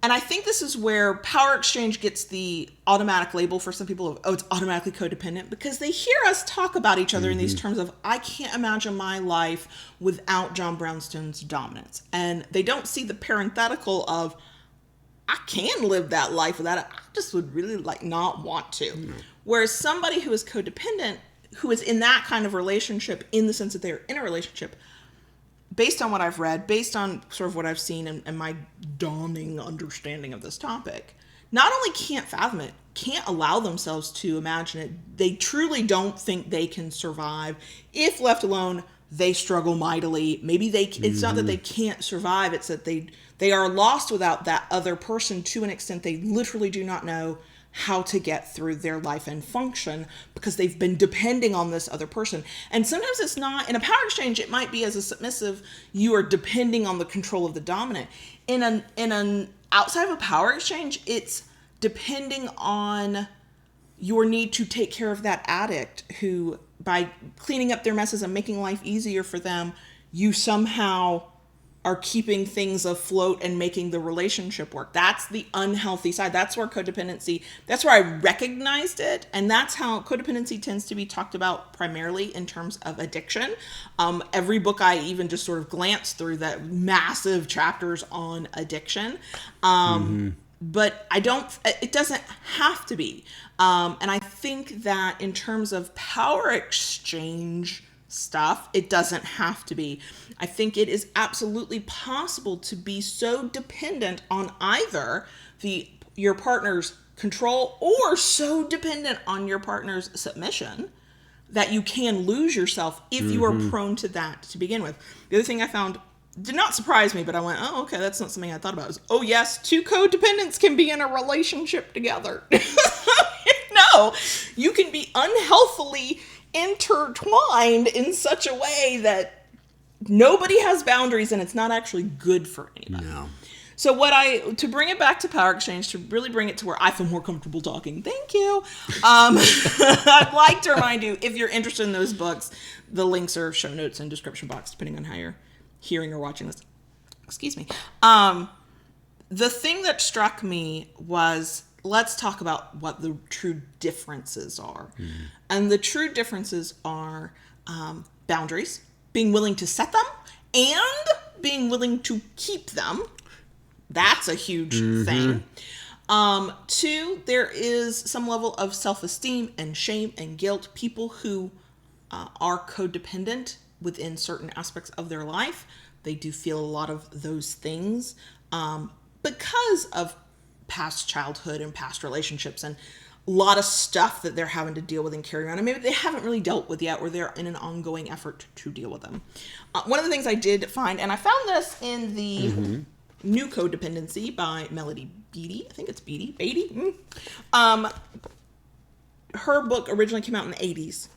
And I think this is where power exchange gets the automatic label for some people of, oh, it's automatically codependent, because they hear us talk about each other in these terms of, I can't imagine my life without John Brownstone's dominance. And they don't see the parenthetical of, I can live that life without it. I just would really not want to. Whereas somebody who is codependent, who is in that kind of relationship, in the sense that they're in a relationship, based on what I've read, based on sort of what I've seen and my dawning understanding of this topic, not only can't fathom it, can't allow themselves to imagine it. They truly don't think they can survive. If left alone, they struggle mightily. Maybe it's not that they can't survive, it's that they are lost without that other person to an extent they literally do not know how to get through their life and function because they've been depending on this other person. And sometimes it's not, in a power exchange, it might be as a submissive, you are depending on the control of the dominant. In an outside of a power exchange, it's depending on your need to take care of that addict who, by cleaning up their messes and making life easier for them, you somehow are keeping things afloat and making the relationship work. That's the unhealthy side. That's where codependency, that's where I recognized it. And that's how codependency tends to be talked about primarily in terms of addiction. Every book I even just sort of glanced through, that massive chapters on addiction. But it doesn't have to be. And I think that in terms of power exchange stuff, it doesn't have to be. I think it is absolutely possible to be so dependent on either your partner's control or so dependent on your partner's submission that you can lose yourself if you are prone to that to begin with. The other thing I found did not surprise me, but I went, oh, okay, that's not something I thought about. Is, oh yes, two codependents can be in a relationship together. No, you can be unhealthily intertwined in such a way that nobody has boundaries and it's not actually good for anybody.
No.
So to bring it back to power exchange, to really bring it to where I feel more comfortable talking, thank you. I'd like to remind you, if you're interested in those books, the links are show notes and description box, depending on how you're hearing or watching this. Excuse me. The thing that struck me was, let's talk about what the true differences are. And the true differences are boundaries, being willing to set them, and being willing to keep them. That's a huge thing. 2, there is some level of self-esteem and shame and guilt. People who are codependent within certain aspects of their life They do feel a lot of those things because of past childhood and past relationships and a lot of stuff that they're having to deal with and carry around. And maybe they haven't really dealt with yet, or they're in an ongoing effort to deal with them. One of the things I did find, and I found this in the new Codependency by Melody Beattie. I think it's Beattie. Beattie? Her book originally came out in the 80s.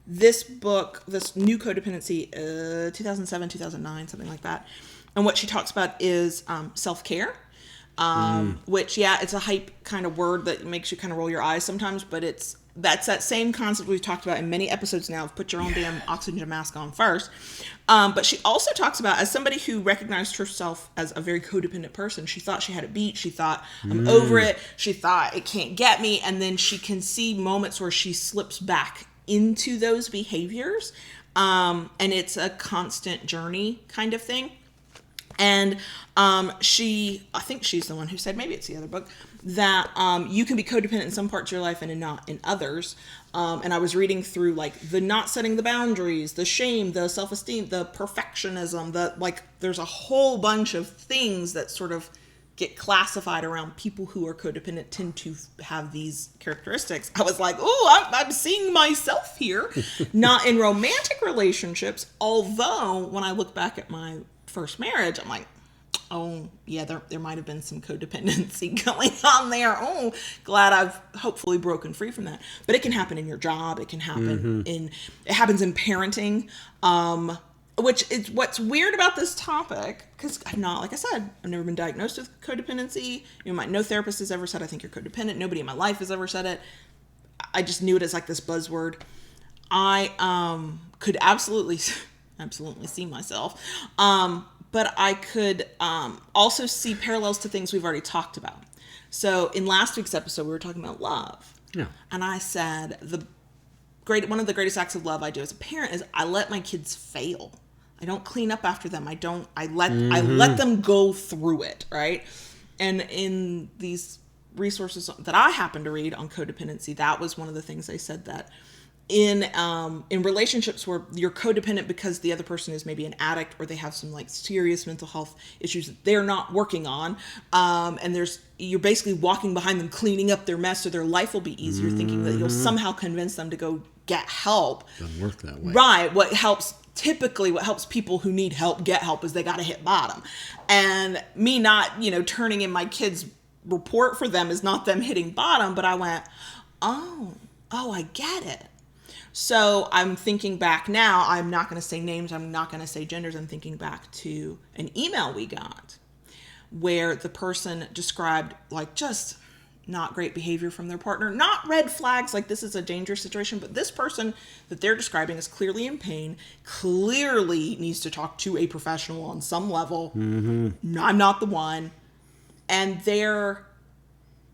This book, this new Codependency, 2007, 2009, something like that. And what she talks about is self-care. Which, yeah, it's a hype kind of word that makes you kind of roll your eyes sometimes, but that's that same concept we've talked about in many episodes now of put your own damn oxygen mask on first. But she also talks about, as somebody who recognized herself as a very codependent person, she thought she had it beat. She thought, I'm over it. She thought, it can't get me. And then she can see moments where she slips back into those behaviors. And it's a constant journey kind of thing. And I think she's the one who said, maybe it's the other book, that you can be codependent in some parts of your life and not in others. And I was reading through like the not setting the boundaries, the shame, the self-esteem, the perfectionism, there's a whole bunch of things that sort of get classified around people who are codependent tend to have these characteristics. I was like, oh, I'm seeing myself here. Not in romantic relationships, although when I look back at my first marriage, I'm like, oh yeah, there might have been some codependency going on there. Oh, glad I've hopefully broken free from that. But it can happen in your job. It can happen it happens in parenting. Which is what's weird about this topic, because I'm not, like I said, I've never been diagnosed with codependency. No therapist has ever said, I think you're codependent. Nobody in my life has ever said it. I just knew it as like this buzzword. I could absolutely see myself. But I could also see parallels to things we've already talked about. So in last week's episode, we were talking about love. Yeah. And I said one of the greatest acts of love I do as a parent is I let my kids fail. I don't clean up after them. I let them go through it, right? And in these resources that I happened to read on codependency, that was one of the things they said, that in relationships where you're codependent because the other person is maybe an addict or they have some like serious mental health issues that they're not working on, and you're basically walking behind them cleaning up their mess so their life will be easier, thinking that you'll somehow convince them to go get help.
Doesn't work that way.
Right. What helps people who need help get help is they got to hit bottom. And me not, turning in my kids' report for them is not them hitting bottom, but I went, oh, I get it. So I'm thinking back now, I'm not going to say names, I'm not going to say genders, I'm thinking back to an email we got where the person described like just not great behavior from their partner, not red flags like this is a dangerous situation, but this person that they're describing is clearly in pain, clearly needs to talk to a professional on some level. I'm not the one. And they're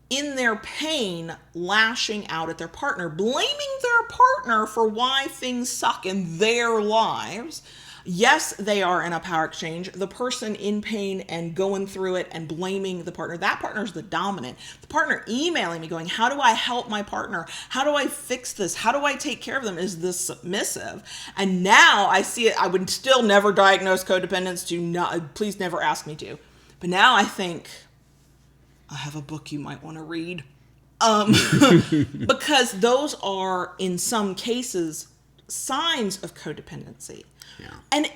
in their pain, lashing out at their partner, blaming their partner for why things suck in their lives. Yes, they are in a power exchange. The person in pain and going through it and blaming the partner. That partner is the dominant. The partner emailing me going, how do I help my partner? How do I fix this? How do I take care of them? Is the submissive. And now I see it. I would still never diagnose codependence. Please never ask me to. But now I think, I have a book you might want to read. Because those are, in some cases, signs of codependency. Yeah. And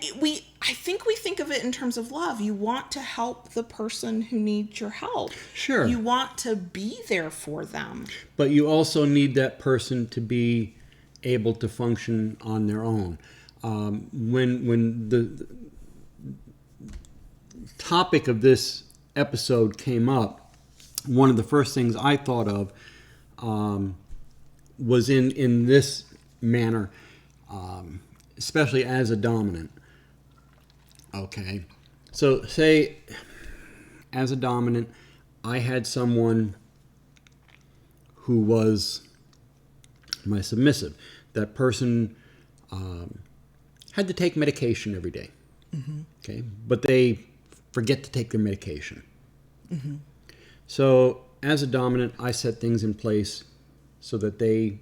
I think we think of it in terms of love. You want to help the person who needs your help.
Sure.
You want to be there for them.
But you also need that person to be able to function on their own. When the topic of this episode came up, one of the first things I thought of was in this manner, especially as a dominant. Okay. So say, as a dominant, I had someone who was my submissive. That person had to take medication every day. Okay. But they forget to take their medication. So as a dominant, I set things in place so that they,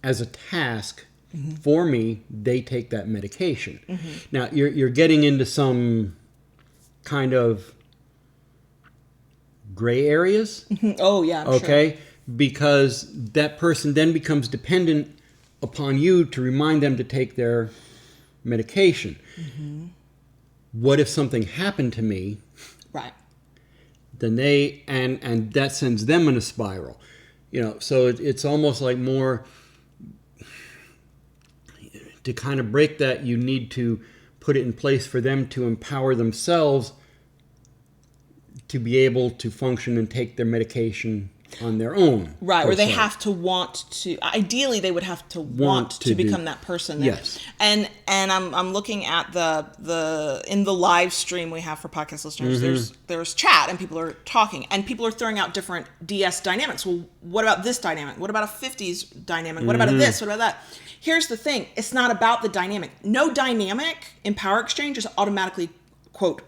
as a task, For me, they take that medication. Now, you're getting into some kind of gray areas.
Oh, yeah, I'm
okay?
sure.
Because that person then becomes dependent upon you to remind them to take their medication. What if something happened to me?
Right.
Then they, and that sends them in a spiral. So it's almost like more, to kind of break that, you need to put it in place for them to empower themselves to be able to function and take their medication on their own.
Right, or they have to want to. Ideally, they would have to want to become that person.
Yes.
And I'm looking at the in the live stream we have for podcast listeners. There's chat and people are talking and people are throwing out different DS dynamics. Well, what about this dynamic? What about a 50s dynamic? What about a this? What about that? Here's the thing: it's not about the dynamic. No dynamic in power exchange is automatically put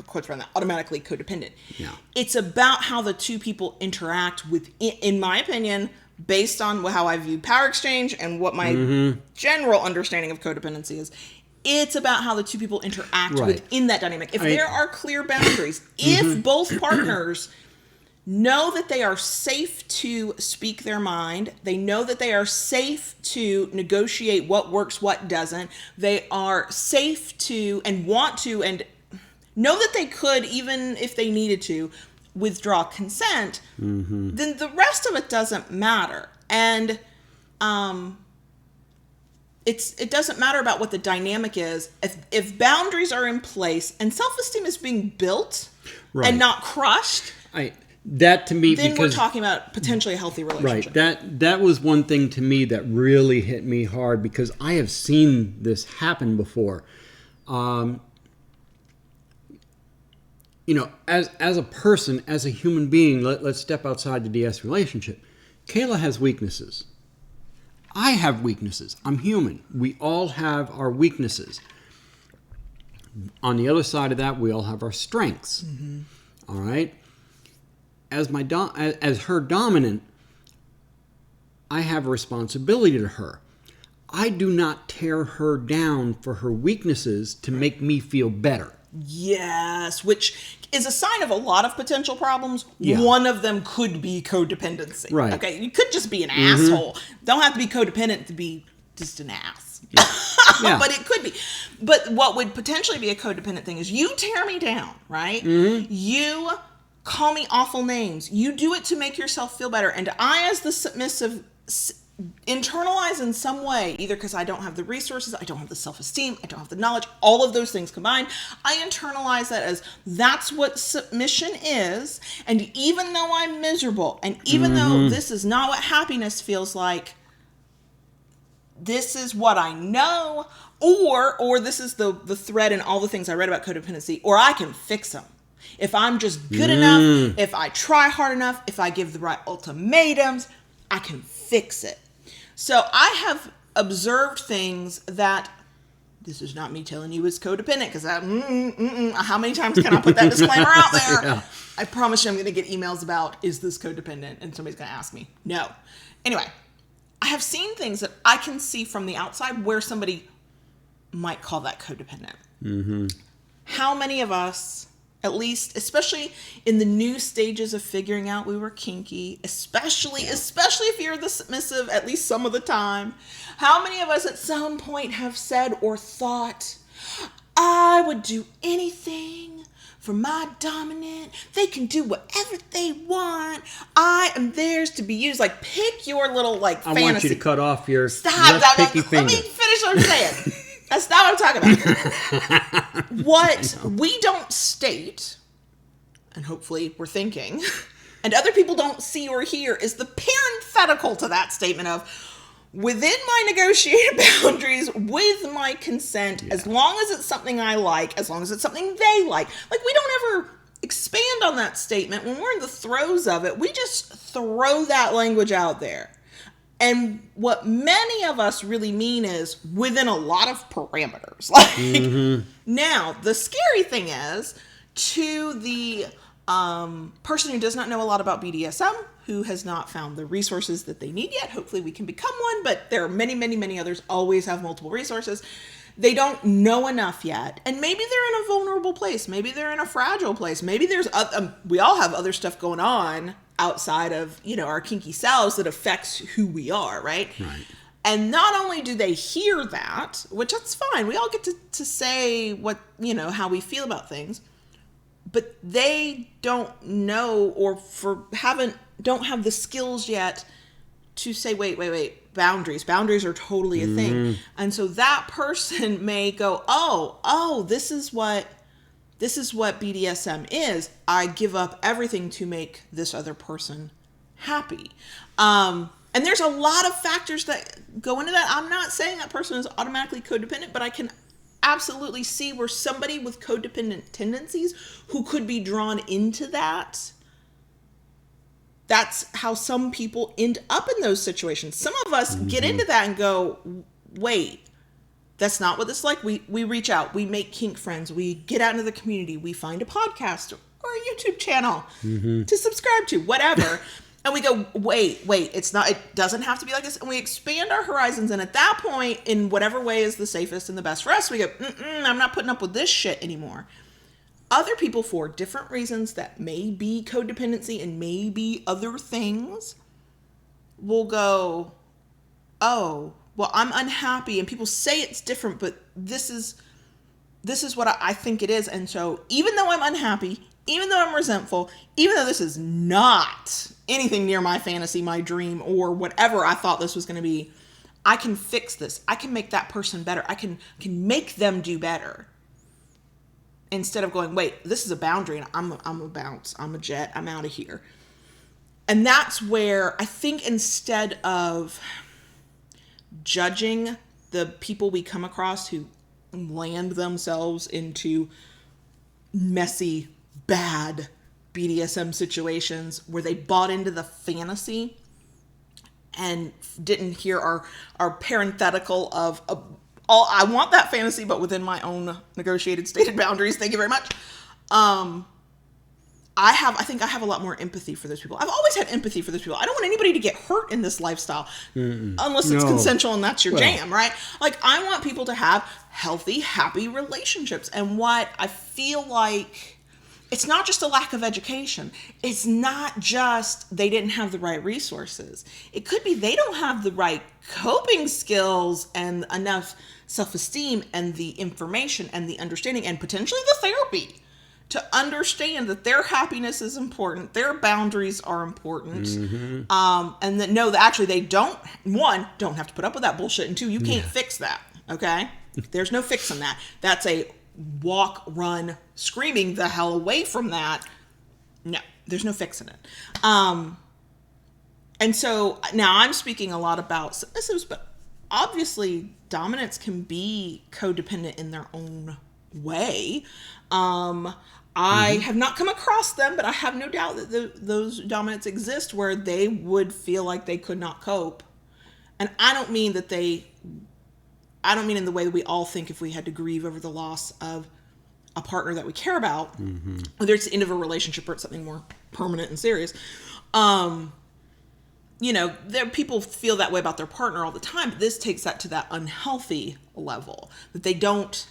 quotes around that, automatically codependent.
Yeah.
It's about how the two people interact with, in my opinion, based on how I view power exchange and what my general understanding of codependency is. It's about how the two people interact within that dynamic. If there are clear boundaries, if both partners know that they are safe to speak their mind, they know that they are safe to negotiate what works, what doesn't, they are safe to and want to and know that they could, even if they needed to, withdraw consent, then the rest of it doesn't matter. And it doesn't matter about what the dynamic is. If boundaries are in place and self-esteem is being built and not crushed,
that to me,
then
because
we're talking about potentially a healthy relationship.
Right. That was one thing to me that really hit me hard, because I have seen this happen before. As a person, as a human being, let's step outside the DS relationship. Kayla has weaknesses. I have weaknesses. I'm human. We all have our weaknesses. On the other side of that, we all have our strengths. All right? As her dominant, I have a responsibility to her. I do not tear her down for her weaknesses to make me feel better.
Yes, which is a sign of a lot of potential problems.
Yeah.
One of them could be codependency.
Right.
Okay, you could just be an asshole. Don't have to be codependent to be just an ass.
Yeah.
But it could be. But what would potentially be a codependent thing is you tear me down, right? You call me awful names. You do it to make yourself feel better. And I, as the submissive, internalize in some way, either because I don't have the resources, I don't have the self-esteem, I don't have the knowledge, all of those things combined, I internalize that as that's what submission is. And even though I'm miserable, and even though this is not what happiness feels like, this is what I know, or this is the thread in all the things I read about codependency, or I can fix them. If I'm just good enough, if I try hard enough, if I give the right ultimatums, I can fix it. So I have observed things that, this is not me telling you it's codependent, because how many times can I put that disclaimer out there?
Yeah.
I promise you I'm going to get emails about, is this codependent? And somebody's going to ask me. No. Anyway, I have seen things that I can see from the outside where somebody might call that codependent. How many of us, at least, especially in the new stages of figuring out we were kinky, especially if you're the submissive, at least some of the time, how many of us at some point have said or thought, I would do anything for my dominant. They can do whatever they want. I am theirs to be used. Like, pick your little, fantasy.
I want you to cut off your
left
picky
Let
finger.
me finish what I'm saying. That's not what I'm talking about. What we don't state, and hopefully we're thinking, and other people don't see or hear, is the parenthetical to that statement of, within my negotiated boundaries, with my consent, as long as it's something I like, as long as it's something they like. Like, we don't ever expand on that statement. When we're in the throes of it, we just throw that language out there. And what many of us really mean is within a lot of parameters. Now, the scary thing is, to the person who does not know a lot about BDSM, who has not found the resources that they need yet. Hopefully we can become one, but there are many, many, many others, always have multiple resources. They don't know enough yet. And maybe they're in a vulnerable place. Maybe they're in a fragile place. Maybe there's, we all have other stuff going on outside of, our kinky selves that affects who we are, right?
Right.
And not only do they hear that, which that's fine. We all get to say what, how we feel about things. But they don't know or don't have the skills yet to say, wait, boundaries are totally a thing. And so that person may go, oh, this is what BDSM is. I give up everything to make this other person happy. And there's a lot of factors that go into that. I'm not saying that person is automatically codependent, but I can absolutely see where somebody with codependent tendencies who could be drawn into that. That's how some people end up in those situations. Some of us get into that and go, wait, that's not what this is like. We reach out, we make kink friends, we get out into the community, we find a podcast or a YouTube channel to subscribe to, whatever. And we go, wait, it doesn't have to be like this. And we expand our horizons. And at that point, in whatever way is the safest and the best for us, we go, I'm not putting up with this shit anymore. Other people, for different reasons that may be codependency and may be other things, will go, oh, well, I'm unhappy. And people say it's different, but this is what I think it is. And so even though I'm unhappy, even though I'm resentful, even though this is not anything near my fantasy, my dream, or whatever I thought this was going to be, I can fix this. I can make that person better. I can make them do better. Instead of going, wait, this is a boundary and I'm a bounce. I'm a jet. I'm out of here. And that's where I think instead of judging the people we come across who land themselves into messy, bad BDSM situations where they bought into the fantasy and didn't hear our parenthetical of I want that fantasy, but within my own negotiated, stated boundaries. Thank you very much. I think I have a lot more empathy for those people. I've always had empathy for those people. I don't want anybody to get hurt in this lifestyle unless it's consensual and that's your jam, right? Like, I want people to have healthy, happy relationships. And what I feel like, it's not just a lack of education. It's not just they didn't have the right resources. It could be they don't have the right coping skills and enough self-esteem and the information and the understanding and potentially the therapy to understand that their happiness is important, their boundaries are important, and that no, that actually they don't have to put up with that bullshit, and two, you can't fix that, okay? There's no fixing that. That's a walk, run, screaming the hell away from that. No, there's no fixing it. And so now I'm speaking a lot about submissives, but obviously dominants can be codependent in their own way. I have not come across them, but I have no doubt that those dominants exist where they would feel like they could not cope. And I don't mean in the way that we all think if we had to grieve over the loss of a partner that we care about, whether it's the end of a relationship or it's something more permanent and serious. There people feel that way about their partner all the time, but this takes that to that unhealthy level, that they don't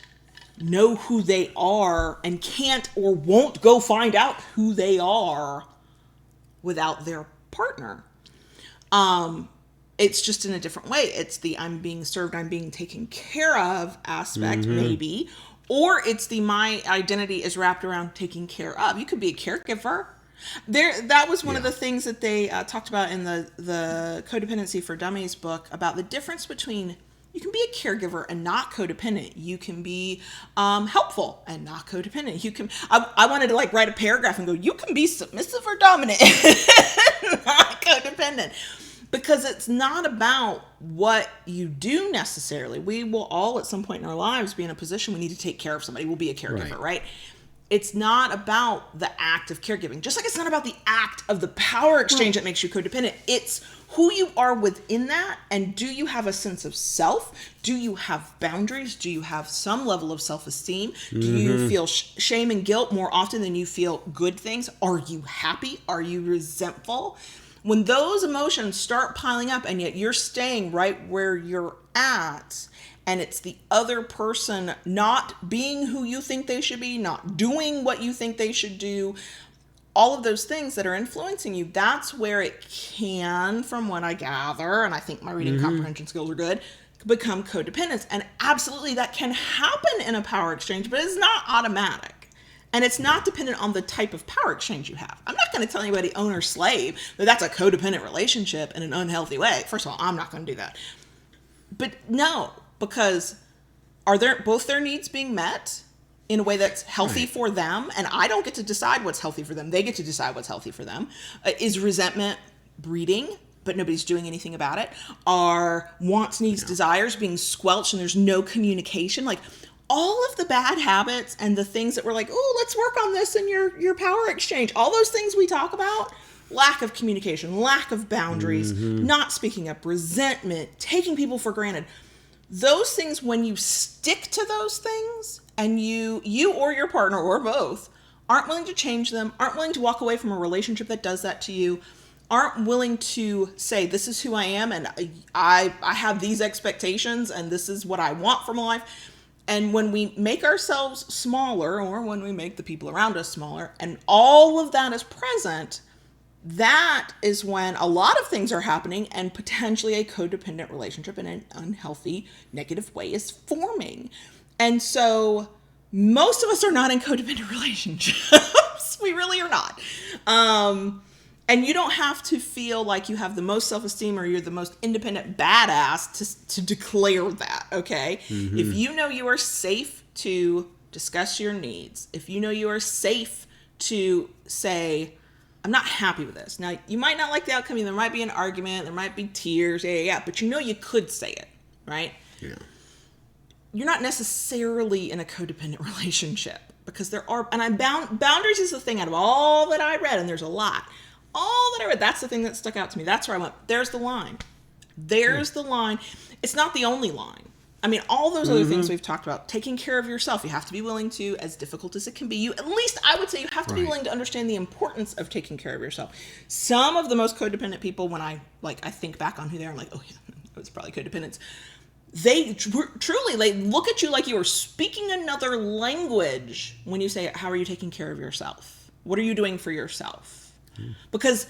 know who they are and can't or won't go find out who they are without their partner. It's just in a different way. It's the I'm being served, I'm being taken care of aspect, maybe. Or it's the my identity is wrapped around taking care of. You could be a caregiver. That was one of the things that they talked about in the Codependency for Dummies book about the difference between you can be a caregiver and not codependent. You can be helpful and not codependent. You can. I wanted to write a paragraph and go, you can be submissive or dominant, not codependent. Because it's not about what you do necessarily. We will all at some point in our lives be in a position we need to take care of somebody. We'll be a caregiver, right? It's not about the act of caregiving, just like it's not about the act of the power exchange that makes you codependent. It's who you are within that, and do you have a sense of self? Do you have boundaries? Do you have some level of self-esteem? Do you feel shame and guilt more often than you feel good things? Are you happy? Are you resentful? When those emotions start piling up and yet you're staying right where you're at, and it's the other person not being who you think they should be, not doing what you think they should do, all of those things that are influencing you, that's where it can, from what I gather, and I think my reading comprehension skills are good, become codependence. And absolutely that can happen in a power exchange, but it's not automatic. And it's not dependent on the type of power exchange you have. I'm not going to tell anybody owner-slave that that's a codependent relationship in an unhealthy way. First of all, I'm not going to do that. But no, because are both their needs being met in a way that's healthy for them? And I don't get to decide what's healthy for them. They get to decide what's healthy for them. Is resentment breeding, but nobody's doing anything about it? Are wants, needs, desires being squelched and there's no communication? Like all of the bad habits and the things that we're like, oh, let's work on this in your power exchange. All those things we talk about, lack of communication, lack of boundaries, not speaking up, resentment, taking people for granted. Those things, when you stick to those things and you or your partner or both aren't willing to change them, aren't willing to walk away from a relationship that does that to you, aren't willing to say, this is who I am and I have these expectations and this is what I want from life. And when we make ourselves smaller, or when we make the people around us smaller, and all of that is present, that is when a lot of things are happening and potentially a codependent relationship in an unhealthy, negative way is forming. And so most of us are not in codependent relationships. We really are not. And you don't have to feel like you have the most self-esteem or you're the most independent badass to declare that, okay? If you know you are safe to discuss your needs, if you know you are safe to say, I'm not happy with this. Now, you might not like the outcome. There might be an argument. There might be tears. Yeah. But you know you could say it, right? Yeah. You're not necessarily in a codependent relationship because there are, and boundaries is the thing out of all that I read, and there's a lot. All that I read, that's the thing that stuck out to me. That's where I went, there's the line. There's the line. It's not the only line. I mean, all those other things we've talked about, taking care of yourself, you have to be willing to, as difficult as it can be, at least I would say you have to be willing to understand the importance of taking care of yourself. Some of the most codependent people, when I think back on who they are, I'm like, oh yeah, it was probably codependence. They truly look at you like you are speaking another language when you say, how are you taking care of yourself? What are you doing for yourself? Because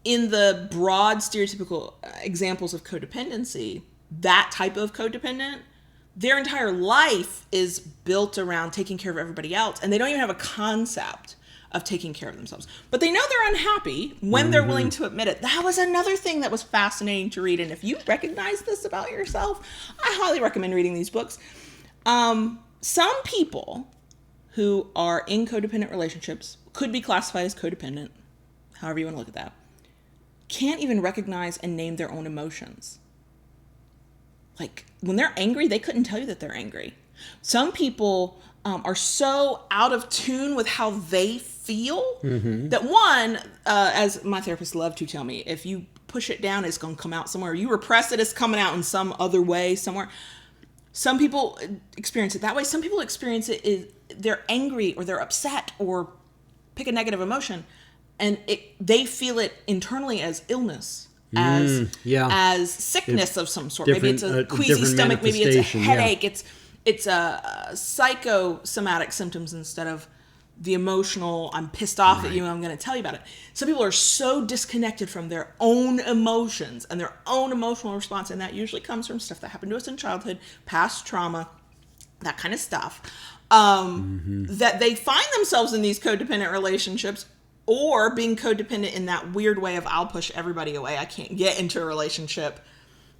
in the broad stereotypical examples of codependency, that type of codependent, their entire life is built around taking care of everybody else, and they don't even have a concept of taking care of themselves. But they know they're unhappy when they're willing to admit it. That was another thing that was fascinating to read, and if you recognize this about yourself, I highly recommend reading these books. Some people who are in codependent relationships could be classified as codependent, however you want to look at that, can't even recognize and name their own emotions. Like when they're angry, they couldn't tell you that they're angry. Some people are so out of tune with how they feel that one, as my therapist loved to tell me, if you push it down, it's going to come out somewhere. You repress it, it's coming out in some other way somewhere. Some people experience it that way. Some people experience it, they're angry or they're upset or pick a negative emotion, and they feel it internally as illness. As sickness of some sort. Maybe it's a queasy stomach. Maybe it's a headache. It's a psychosomatic symptoms instead of the emotional, I'm pissed off at you and I'm going to tell you about it. Some people are so disconnected from their own emotions and their own emotional response, and that usually comes from stuff that happened to us in childhood, past trauma, that kind of stuff, that they find themselves in these codependent relationships, or being codependent in that weird way of I'll push everybody away. I can't get into a relationship.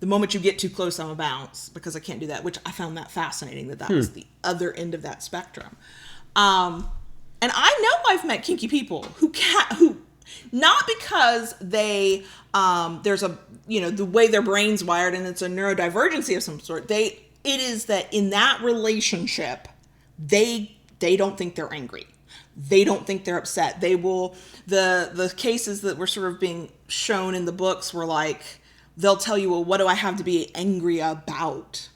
The moment you get too close, I'm a bounce because I can't do that, which I found that fascinating that was the other end of that spectrum. And I know I've met kinky people who not because they, there's a, the way their brain's wired and it's a neurodivergency of some sort. It is that in that relationship, they don't think they're angry. they don't think they're upset. They will, the cases that were sort of being shown in the books were like, they'll tell you, well, what do I have to be angry about?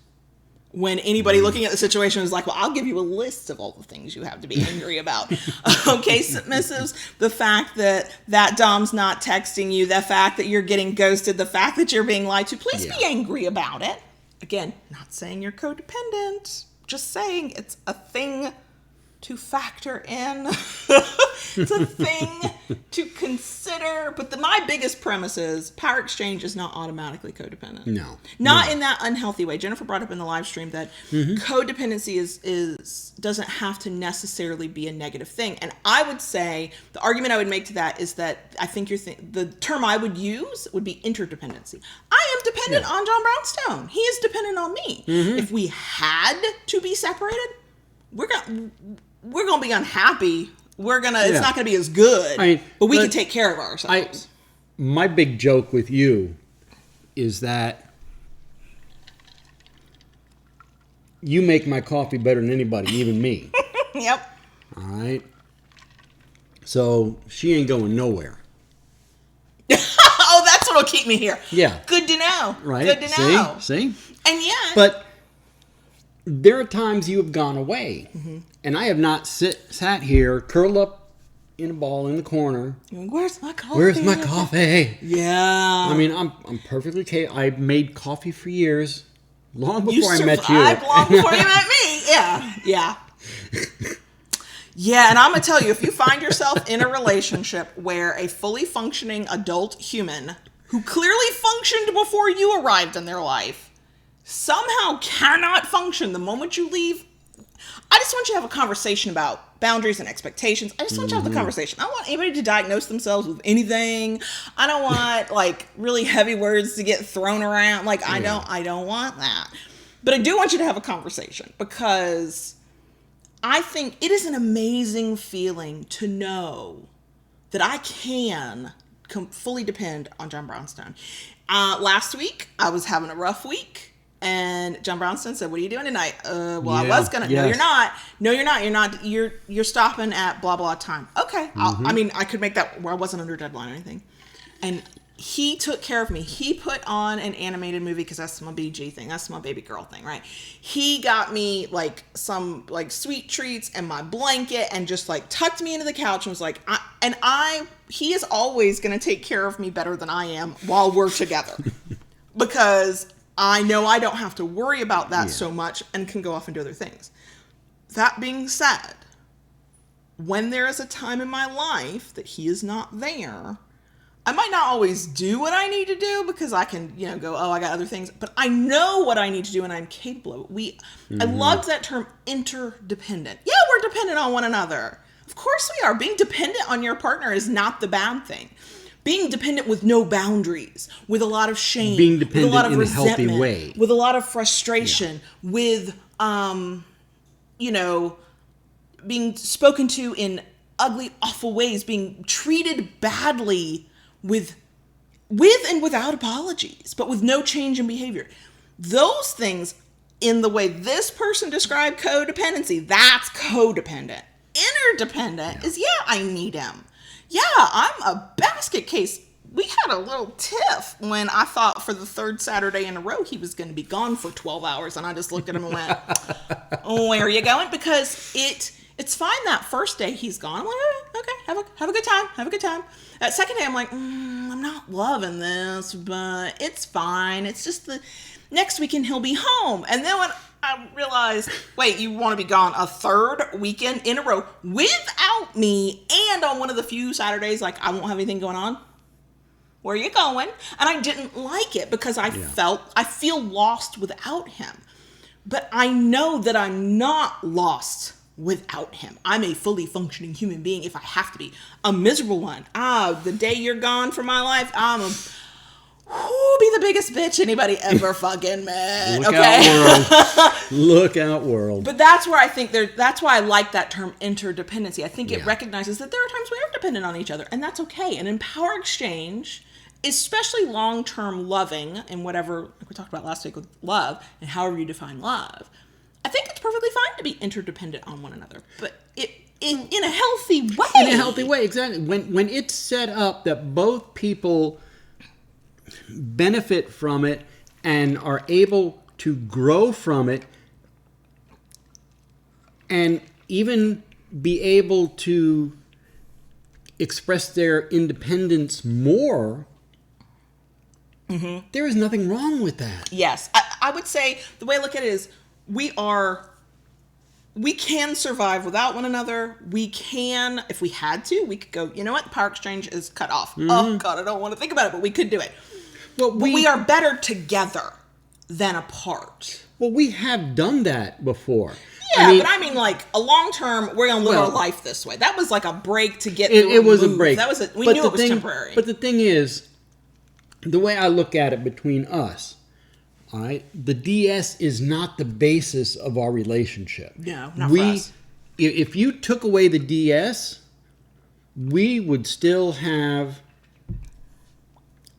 When anybody looking at the situation is like, well, I'll give you a list of all the things you have to be angry about. Okay, submissives, the fact that Dom's not texting you, the fact that you're getting ghosted, the fact that you're being lied to, please be angry about it. Again, not saying you're codependent, just saying it's a thing to factor in. It's a thing to consider. But my biggest premise is power exchange is not automatically codependent.
No.
Not in that unhealthy way. Jennifer brought up in the live stream that codependency is doesn't have to necessarily be a negative thing. And I would say the argument I would make to that is that I think the term I would use would be interdependency. I am dependent on John Brownstone. He is dependent on me. If we had to be separated, we're gonna be unhappy. It's not gonna be as good, but we can take care of ourselves.
My big joke with you is that you make my coffee better than anybody, even me.
Yep.
All right. So she ain't going nowhere.
Oh, that's what'll keep me here.
Yeah.
Good to know.
Right.
Good to know.
See?
And yet.
But there are times you have gone away, and I have not sat here, curled up in a ball in the corner.
Where's my coffee?
Where's my coffee?
Yeah.
I mean, I'm perfectly capable. I made coffee for years, long before I met you.
Long before you met me. Yeah. Yeah, and I'm going to tell you, if you find yourself in a relationship where a fully functioning adult human who clearly functioned before you arrived in their life somehow cannot function the moment you leave, I just want you to have a conversation about boundaries and expectations. I just want you to have the conversation. I don't want anybody to diagnose themselves with anything. I don't want like really heavy words to get thrown around. Like I don't want that. But I do want you to have a conversation, because I think it is an amazing feeling to know that I can fully depend on John Brownstone. Last week, I was having a rough week. And John Brownstone said, "What are you doing tonight?" I was gonna. Yes. No, you're not. No, you're not. You're not. You're stopping at blah blah time. Okay. I mean, I could make that where I wasn't under deadline or anything. And he took care of me. He put on an animated movie because that's my BG thing. That's my baby girl thing, right? He got me like some like sweet treats and my blanket and just like tucked me into the couch and was like, he is always gonna take care of me better than I am while we're together, because I know I don't have to worry about that so much and can go off and do other things. That being said, when there is a time in my life that he is not there, I might not always do what I need to do because I can, go, oh, I got other things. But I know what I need to do and I'm capable of it. I loved that term, interdependent. Yeah, we're dependent on one another. Of course we are. Being dependent on your partner is not the bad thing. Being dependent with no boundaries, with a lot of shame,
being dependent
with a lot of
in
resentment,
a healthy way,
with a lot of frustration, with, being spoken to in ugly, awful ways, being treated badly with and without apologies, but with no change in behavior. Those things, in the way this person described codependency, that's codependent. Interdependent is, I need him. Yeah, I'm a basket case. We had a little tiff when I thought for the third Saturday in a row he was going to be gone for 12 hours. And I just looked at him and went, where are you going? Because it's fine that first day he's gone. I'm like, okay, have a good time. Have a good time. That second day I'm like, I'm not loving this, but it's fine. It's just the next weekend he'll be home. And then when I realized, wait, you want to be gone a third weekend in a row without me, and on one of the few Saturdays, like I won't have anything going on? Where are you going? And I didn't like it because I feel lost without him. But I know that I'm not lost without him. I'm a fully functioning human being if I have to be. A miserable one. The day you're gone from my life, be the biggest bitch anybody ever fucking met.
Look out, world. Look out, world.
But that's where I think that's why I like that term interdependency. I think it recognizes that there are times we are dependent on each other, and that's okay. And in power exchange, especially long-term loving and whatever, like we talked about last week with love and however you define love, I think it's perfectly fine to be interdependent on one another. But in a healthy way.
In a healthy way, exactly. When it's set up that both people benefit from it and are able to grow from it and even be able to express their independence more, there is nothing wrong with that.
Yes. I would say the way I look at it is we can survive without one another. We can, if we had to, we could go, you know what, the power exchange is cut off. Oh, God, I don't want to think about it, but we could do it.
Well,
but we are better together than apart.
Well, we have done that before.
Yeah, but I mean, like, a long-term, we're going to live our life this way. That was like a break to get through.
It was a break.
We knew it was temporary.
But the thing is, the way I look at it between us, all right, the DS is not the basis of our relationship.
No, not for us.
If you took away the DS, we would still have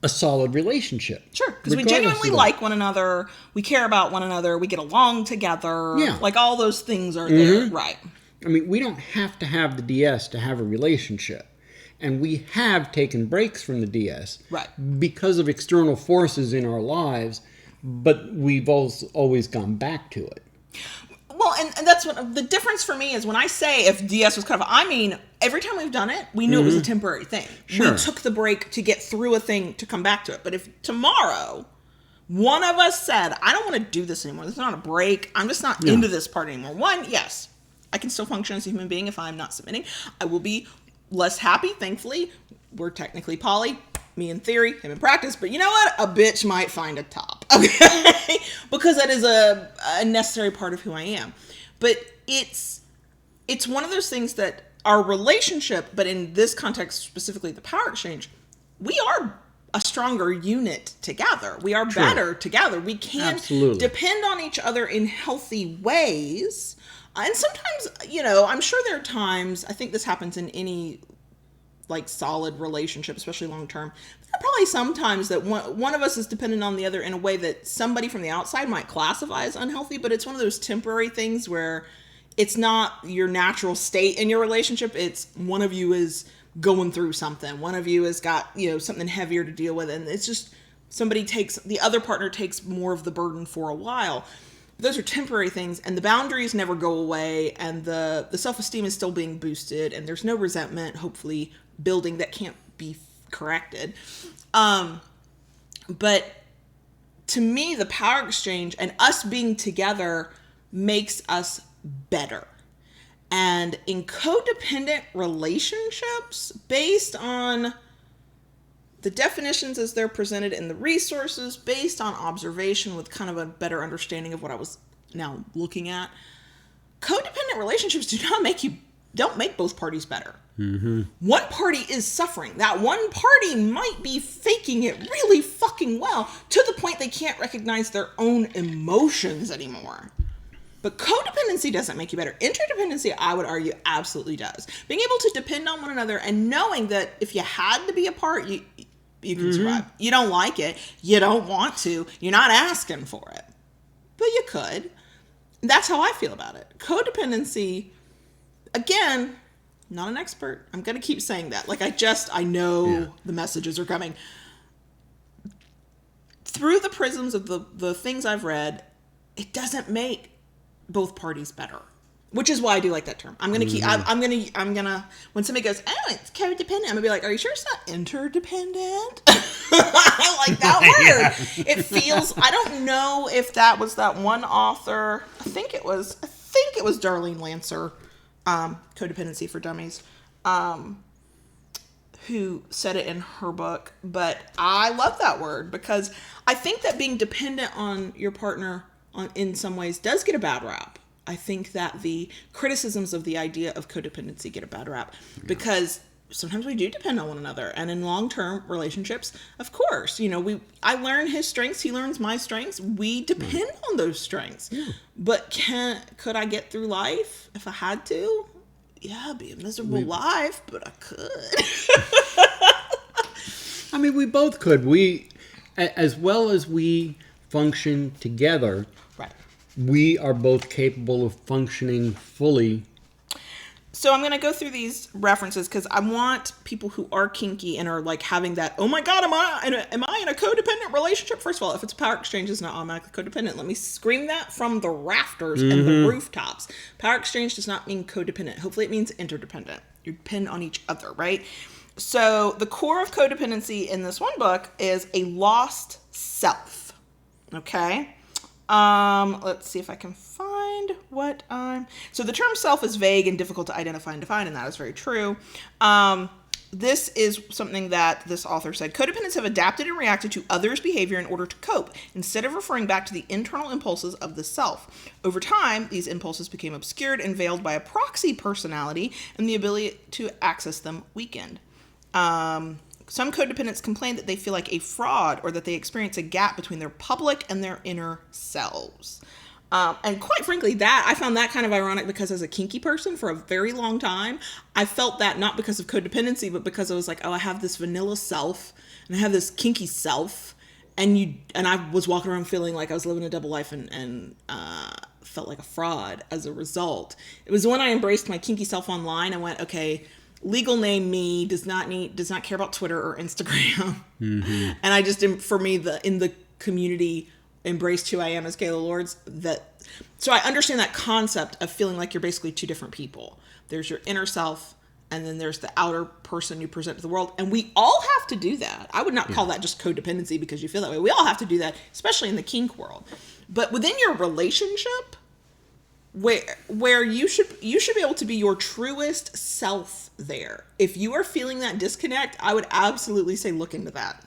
a solid relationship.
Sure, because we genuinely like one another, we care about one another, we get along together.
Yeah.
Like, all those things are there. Right.
I mean, we don't have to have the DS to have a relationship. And we have taken breaks from the DS.
Right.
Because of external forces in our lives, but we've always gone back to it.
Well, and that's what the difference for me is when I say if DS was cut off, I mean, every time we've done it, we knew it was a temporary thing.
Sure.
We took the break to get through a thing to come back to it. But if tomorrow one of us said, I don't want to do this anymore, this is not a break, I'm just not into this part anymore. One, yes, I can still function as a human being if I'm not submitting. I will be less happy, thankfully. We're technically poly. Me in theory, him in practice, but you know what? A bitch might find a top, okay? Because that is a necessary part of who I am. But it's one of those things that our relationship, but in this context, specifically the power exchange, we are a stronger unit together. We are better together. We can depend on each other in healthy ways. And sometimes, you know, I'm sure there are times, I think this happens in any like solid relationship, especially long term. There are probably some times that one of us is dependent on the other in a way that somebody from the outside might classify as unhealthy, but it's one of those temporary things where it's not your natural state in your relationship. It's one of you is going through something. One of you has got, you know, something heavier to deal with. And it's just the other partner takes more of the burden for a while. Those are temporary things, and the boundaries never go away, and the self-esteem is still being boosted, and there's no resentment, hopefully, building that can't be corrected. But to me, the power exchange and us being together makes us better. And in codependent relationships, based on the definitions as they're presented in the resources, based on observation with kind of a better understanding of what I was now looking at, codependent relationships don't make both parties better. One party is suffering. That one party might be faking it really fucking well to the point they can't recognize their own emotions anymore. But codependency doesn't make you better. Interdependency, I would argue, absolutely does. Being able to depend on one another and knowing that if you had to be apart, you can survive. You don't like it. You don't want to. You're not asking for it. But you could. That's how I feel about it. Codependency, again, not an expert. I'm going to keep saying that. Like, I know the messages are coming. Through the prisms of the things I've read, it doesn't make both parties better. Which is why I do like that term. I'm gonna keep. I'm gonna. When somebody goes, "Oh, it's codependent," I'm gonna be like, "Are you sure it's not interdependent?" I like that word. It feels. I don't know if that was that one author. I think it was Darlene Lancer, Codependency for Dummies, who said it in her book. But I love that word because I think that being dependent on your partner in some ways does get a bad rap. I think that the criticisms of the idea of codependency get a bad rap because sometimes we do depend on one another. And in long-term relationships, of course, you know, I learn his strengths, he learns my strengths. We depend on those strengths. Yeah. But could I get through life if I had to? Yeah, it'd be a miserable life, but I could.
I mean, we both could. As well as we function together, we are both capable of functioning fully
So I'm going to go through these references because I want people who are kinky and are like having that, oh my God, am I in a codependent relationship? First of all, if it's a power exchange, it's not automatically codependent. Let me scream that from the rafters and the rooftops. Power exchange does not mean codependent. Hopefully it means interdependent. You depend on each other, right? So the core of codependency in this one book is a lost self. Okay? Let's see if I can find what I'm... So the term self is vague and difficult to identify and define, and that is very true. This is something that this author said. Codependents have adapted and reacted to others' behavior in order to cope, instead of referring back to the internal impulses of the self. Over time, these impulses became obscured and veiled by a proxy personality, and the ability to access them weakened. Some codependents complain that they feel like a fraud or that they experience a gap between their public and their inner selves. And quite frankly, I found that kind of ironic because as a kinky person for a very long time, I felt that not because of codependency, but because I was like, oh, I have this vanilla self and I have this kinky self. And I was walking around feeling like I was living a double life and felt like a fraud as a result. It was when I embraced my kinky self online. I went, okay, legal name me, does not care about Twitter or Instagram. Mm-hmm. And I just, for me, in the community, embraced who I am as Kayla Lords. So I understand that concept of feeling like you're basically two different people. There's your inner self, and then there's the outer person you present to the world. And we all have to do that. I would not call that just codependency because you feel that way. We all have to do that, especially in the kink world. But within your relationship, where you should be able to be your truest self there. If you are feeling that disconnect, I would absolutely say look into that.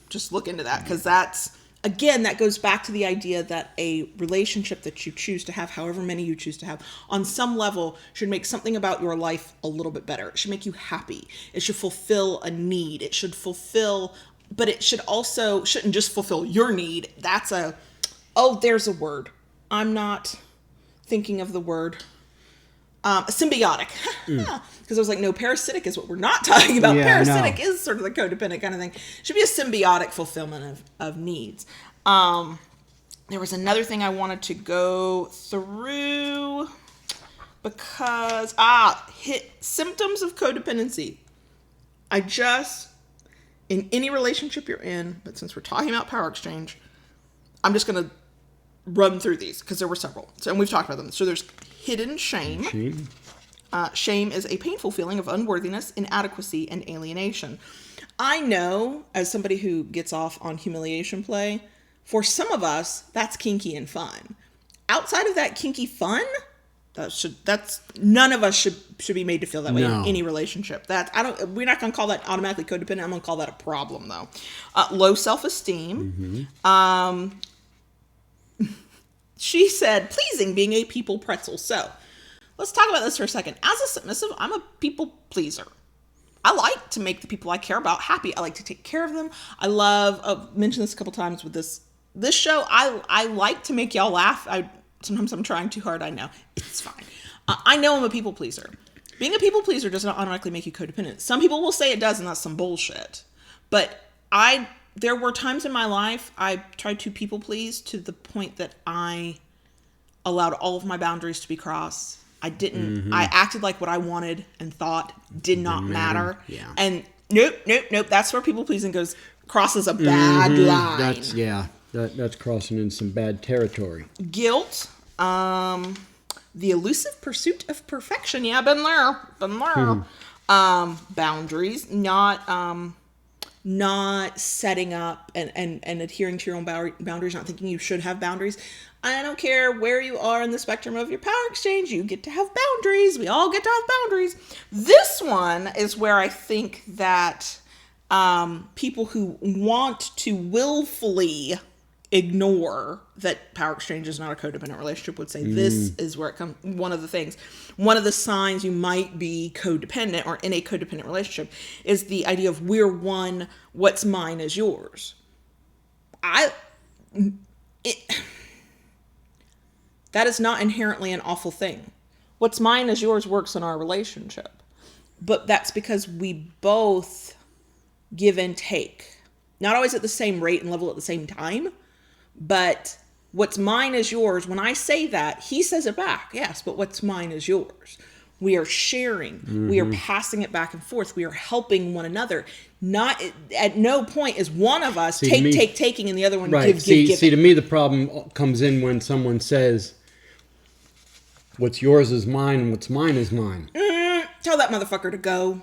Just look into that, because that goes back to the idea that a relationship that you choose to have, however many you choose to have, on some level should make something about your life a little bit better. It should make you happy. It should fulfill a need. It should fulfill, but it shouldn't just fulfill your need. There's a word. I'm not thinking of the word symbiotic, because I was like, no, parasitic is what we're not talking about. Parasitic is sort of the codependent kind of thing. It should be a symbiotic fulfillment of needs. There was another thing I wanted to go through because symptoms of codependency. In any relationship you're in, but since we're talking about power exchange, I'm just going to run through these because there were several. And we've talked about them. So there's hidden shame. Shame is a painful feeling of unworthiness, inadequacy, and alienation. I know, as somebody who gets off on humiliation play, for some of us, that's kinky and fun. Outside of that kinky fun, none of us should be made to feel that way in any relationship. We're not going to call that automatically codependent. I'm going to call that a problem, though. Low self-esteem. Mm-hmm. She said, pleasing being a people pretzel. So let's talk about this for a second. As a submissive, I'm a people pleaser. I like to make the people I care about happy. I like to take care of them. I love, I've mentioned this a couple times with this show. I like to make y'all laugh. Sometimes I'm trying too hard. I know. It's fine. I know I'm a people pleaser. Being a people pleaser does not automatically make you codependent. Some people will say it does, and that's some bullshit. But there were times in my life I tried to people please to the point that I allowed all of my boundaries to be crossed. I acted like what I wanted and thought did not matter. Yeah. And nope. That's where people pleasing crosses a bad line.
That's crossing in some bad territory.
Guilt, the elusive pursuit of perfection. Yeah, been there. Boundaries, not setting up and adhering to your own boundaries, not thinking you should have boundaries. I don't care where you are in the spectrum of your power exchange, you get to have boundaries. We all get to have boundaries. This one is where I think that people who want to willfully ignore that power exchange is not a codependent relationship would say this is where it comes. One of the signs you might be codependent or in a codependent relationship is the idea of we're one, what's mine is yours. That is not inherently an awful thing. What's mine is yours works in our relationship. But that's because we both give and take. Not always at the same rate and level at the same time, but what's mine is yours. When I say that, he says it back. Yes, but what's mine is yours. We are sharing. We are passing it back and forth. We are helping one another. Not at no point is one of us taking, and the other one give.
See, to me, the problem comes in when someone says, "What's yours is mine, and what's mine is mine."
Tell that motherfucker to go,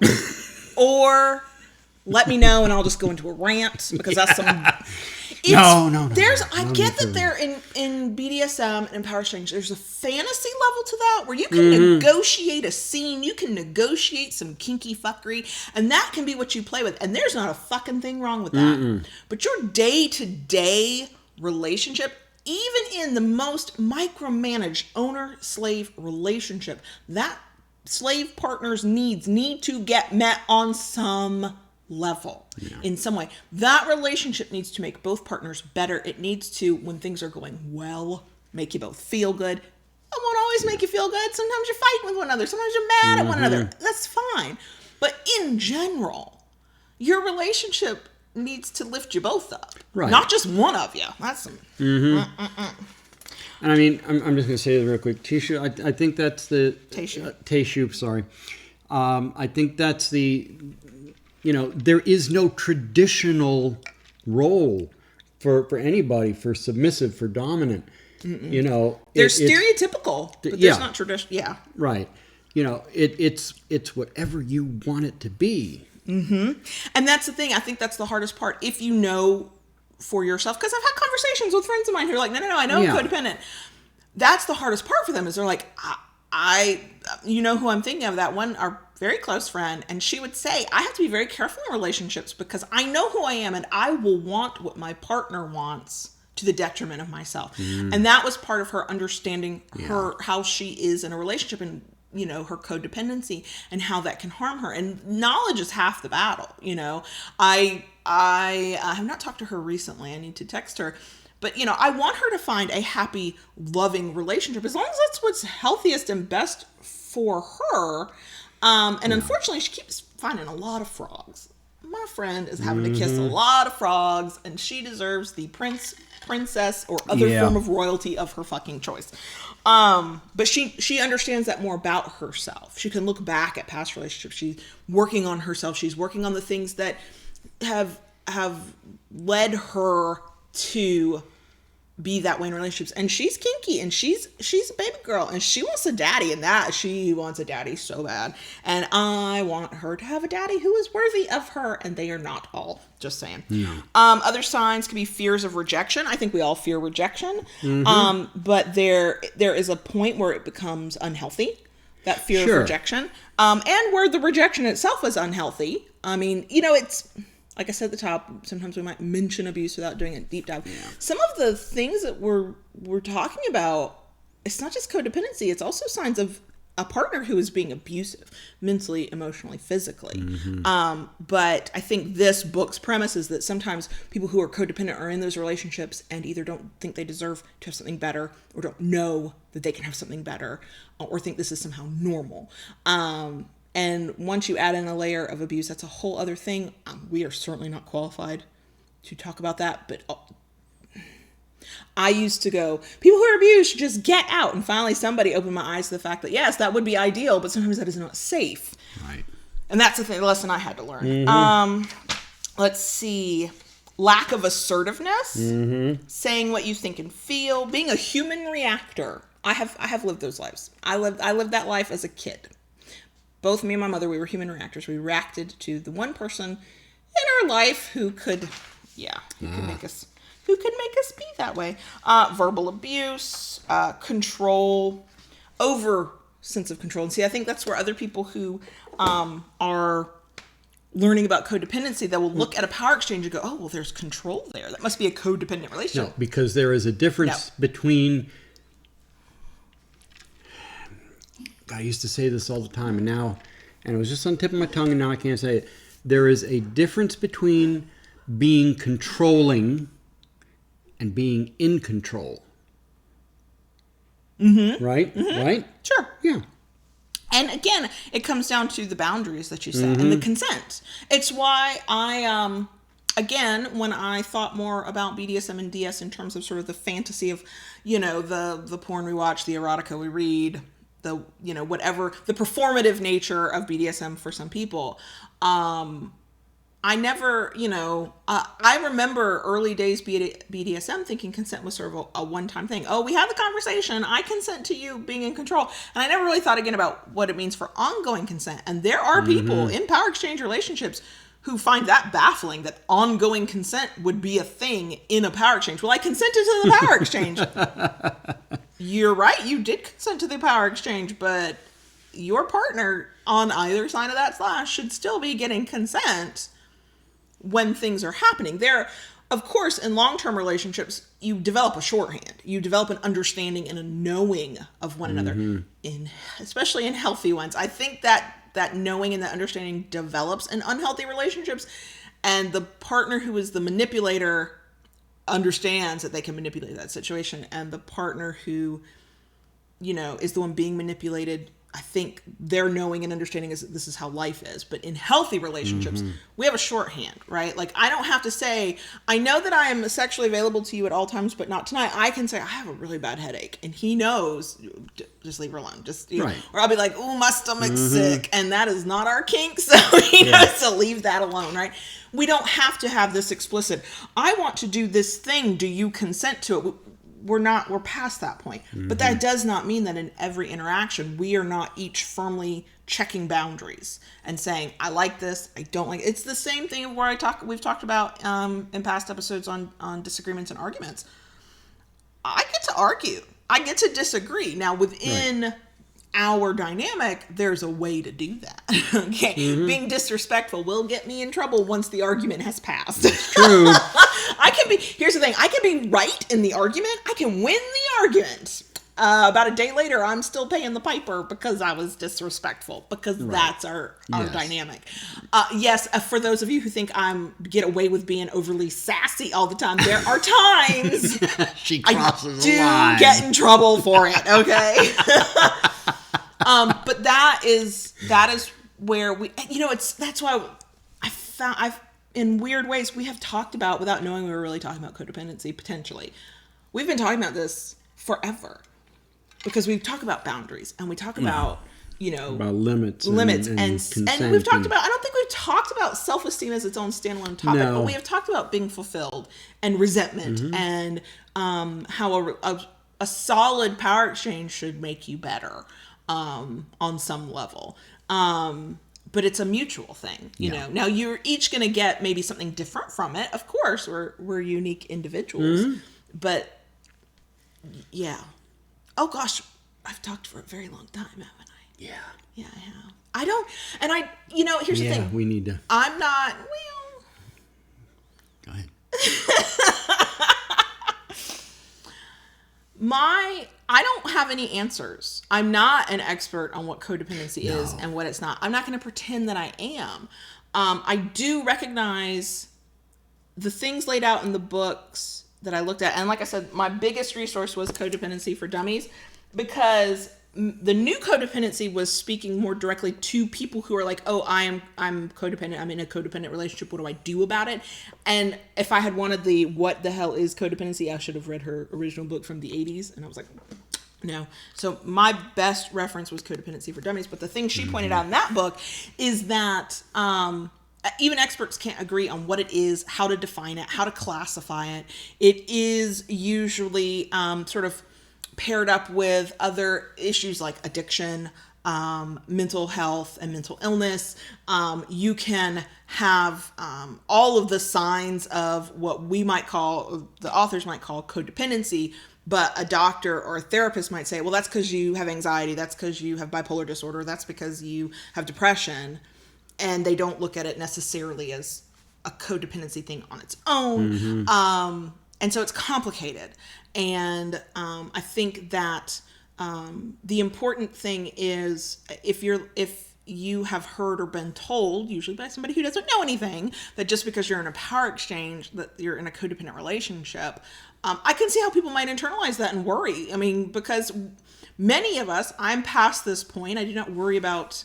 or let me know, and I'll just go into a rant because that's some.
No.
I get that they're in BDSM and power exchange. There's a fantasy level to that where you can negotiate a scene, you can negotiate some kinky fuckery, and that can be what you play with. And there's not a fucking thing wrong with that. But your day-to-day relationship, even in the most micromanaged owner-slave relationship, that slave partner's needs need to get met on some level, in some way. That relationship needs to make both partners better. It needs to, when things are going well, make you both feel good. It won't always make you feel good. Sometimes you're fighting with one another. Sometimes you're mad at one another. That's fine. But in general, your relationship needs to lift you both up.
Right.
Not just one of you. That's some...
And I mean, I'm just going to say this real quick. Tishu, I think that's the... Tishu, sorry. I think that's the... there is no traditional role for anybody, for submissive, for dominant.
They're stereotypical, but there's not traditional. Yeah,
right. It's whatever you want it to be.
And that's the thing. I think that's the hardest part. If you know for yourself, because I've had conversations with friends of mine who are like, no, I know I'm codependent. That's the hardest part for them. Is they're like, you know who I'm thinking of? That one, our very close friend, and she would say, I have to be very careful in relationships because I know who I am and I will want what my partner wants to the detriment of myself. And that was part of her understanding how she is in a relationship and her codependency and how that can harm her. And knowledge is half the battle. I have not talked to her recently. I need to text her. But, I want her to find a happy, loving relationship as long as that's what's healthiest and best for her. And unfortunately, she keeps finding a lot of frogs. My friend is having to kiss a lot of frogs, and she deserves the princess, or other form of royalty of her fucking choice. But she understands that more about herself. She can look back at past relationships. She's working on herself. She's working on the things that have led her to be that way in relationships. And she's kinky, and she's a baby girl, and she wants a daddy, and that she wants a daddy so bad. And I want her to have a daddy who is worthy of her, and they are not all. Just saying. Other signs could be fears of rejection. I think we all fear rejection. But there is a point where it becomes unhealthy, that fear of rejection. And where the rejection itself is unhealthy. I mean, it's... Like I said at the top, sometimes we might mention abuse without doing a deep dive. Some of the things that we're talking about, it's not just codependency, it's also signs of a partner who is being abusive, mentally, emotionally, physically. But I think this book's premise is that sometimes people who are codependent are in those relationships and either don't think they deserve to have something better, or don't know that they can have something better, or think this is somehow normal. And once you add in a layer of abuse, that's a whole other thing. We are certainly not qualified to talk about that. But I used to go, people who are abused should just get out. And finally, somebody opened my eyes to the fact that, yes, that would be ideal, but sometimes that is not safe.
Right.
And that's the lesson I had to learn. Let's see. Lack of assertiveness, saying what you think and feel, being a human reactor. I have lived those lives. I lived that life as a kid. Both me and my mother, we were human reactors. We reacted to the one person in our life who could make us be that way. Verbal abuse, control, over sense of control. And see, I think that's where other people who are learning about codependency, that will look at a power exchange and go, oh, well, there's control there. That must be a codependent relationship.
No, because there is a difference between... I used to say this all the time, and it was just on the tip of my tongue, and now I can't say it. There is a difference between being controlling and being in control. Right? Right?
Sure.
Yeah.
And again, it comes down to the boundaries that you set and the consent. It's why I, again, when I thought more about BDSM and DS in terms of sort of the fantasy of, the porn we watch, the erotica we read, whatever the performative nature of BDSM for some people. I never, I remember early days BDSM thinking consent was sort of a one-time thing. Oh, we had the conversation. I consent to you being in control. And I never really thought again about what it means for ongoing consent. And there are people in power exchange relationships who find that baffling, that ongoing consent would be a thing in a power exchange. Well, I consented to the power exchange. You're right. You did consent to the power exchange, but your partner on either side of that slash should still be getting consent when things are happening. There, of course, in long-term relationships, you develop a shorthand. You develop an understanding and a knowing of one another, especially in healthy ones. I think that knowing and that understanding develops in unhealthy relationships, and the partner who is the manipulator understands that they can manipulate that situation, and the partner who, is the one being manipulated, I think their knowing and understanding is that this is how life is. But in healthy relationships, we have a shorthand, right? Like, I don't have to say, I know that I am sexually available to you at all times, but not tonight. I can say, I have a really bad headache. And he knows, just leave her alone. Right. Or I'll be like, oh, my stomach's sick. And that is not our kink. So he knows to leave that alone, right? We don't have to have this explicit, I want to do this thing. Do you consent to it? We're past that point. But that does not mean that in every interaction, we are not each firmly checking boundaries and saying, I like this, I don't like it. It's the same thing where we've talked about in past episodes on disagreements and arguments. I get to argue. I get to disagree. Now, within our dynamic, there's a way to do that. Okay. Being disrespectful will get me in trouble once the argument has passed.
It's true.
Here's the thing. I can be right in the argument. I can win the argument. About a day later, I'm still paying the piper because I was disrespectful, because that's our dynamic. Yes. For those of you who think get away with being overly sassy all the time, there are times
she crosses
the line. I do get in trouble for it. Okay. But that is where that's why I've in weird ways we have talked about, without knowing we were really talking about codependency potentially. We've been talking about this forever because we talk about boundaries and we talk about,
about limits
and we've talked about, I don't think we've talked about self-esteem as its own standalone topic, but we have talked about being fulfilled and resentment and how a solid power exchange should make you better on some level. But it's a mutual thing, you know. Now you're each going to get maybe something different from it. Of course, we're unique individuals, but yeah. Oh gosh, I've talked for a very long time, haven't I? Yeah, I have. I don't, and here's the thing.
We need to.
I'm not.
Go ahead.
I don't have any answers. I'm not an expert on what codependency is and what it's not. I'm not going to pretend that I am. I do recognize the things laid out in the books that I looked at. And like I said, my biggest resource was Codependency for Dummies, because the new codependency was speaking more directly to people who are like, oh, I'm codependent. I'm in a codependent relationship. What do I do about it? And if I had wanted what the hell is codependency, I should have read her original book from the 80s. And I was like, no. So my best reference was Codependency for Dummies. But the thing she pointed out in that book is that even experts can't agree on what it is, how to define it, how to classify it. It is usually sort of paired up with other issues like addiction, mental health, and mental illness. You can have all of the signs of what we might call, the authors might call codependency, but a doctor or a therapist might say, well, that's because you have anxiety, that's because you have bipolar disorder, that's because you have depression. And they don't look at it necessarily as a codependency thing on its own. And so it's complicated. And I think that the important thing is if you have heard or been told, usually by somebody who doesn't know anything, that just because you're in a power exchange, that you're in a codependent relationship, I can see how people might internalize that and worry. I mean, because many of us, I'm past this point. I do not worry about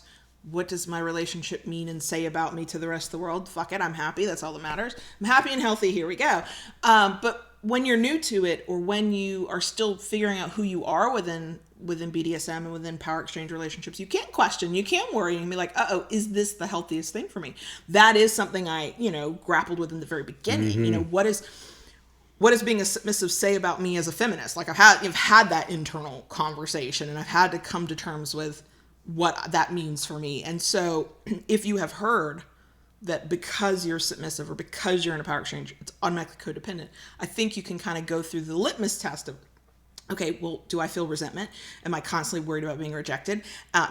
what does my relationship mean and say about me to the rest of the world. Fuck it, I'm happy. That's all that matters. I'm happy and healthy. Here we go. But when you're new to it, or when you are still figuring out who you are within within BDSM and within power exchange relationships, you can't question, you can't worry and be like, uh-oh, is this the healthiest thing for me? That is something I, grappled with in the very beginning. What does being a submissive say about me as a feminist? Like I've had that internal conversation, and I've had to come to terms with what that means for me. And so if you have heard that because you're submissive or because you're in a power exchange, it's automatically codependent, I think you can kind of go through the litmus test of, okay, well, do I feel resentment? Am I constantly worried about being rejected?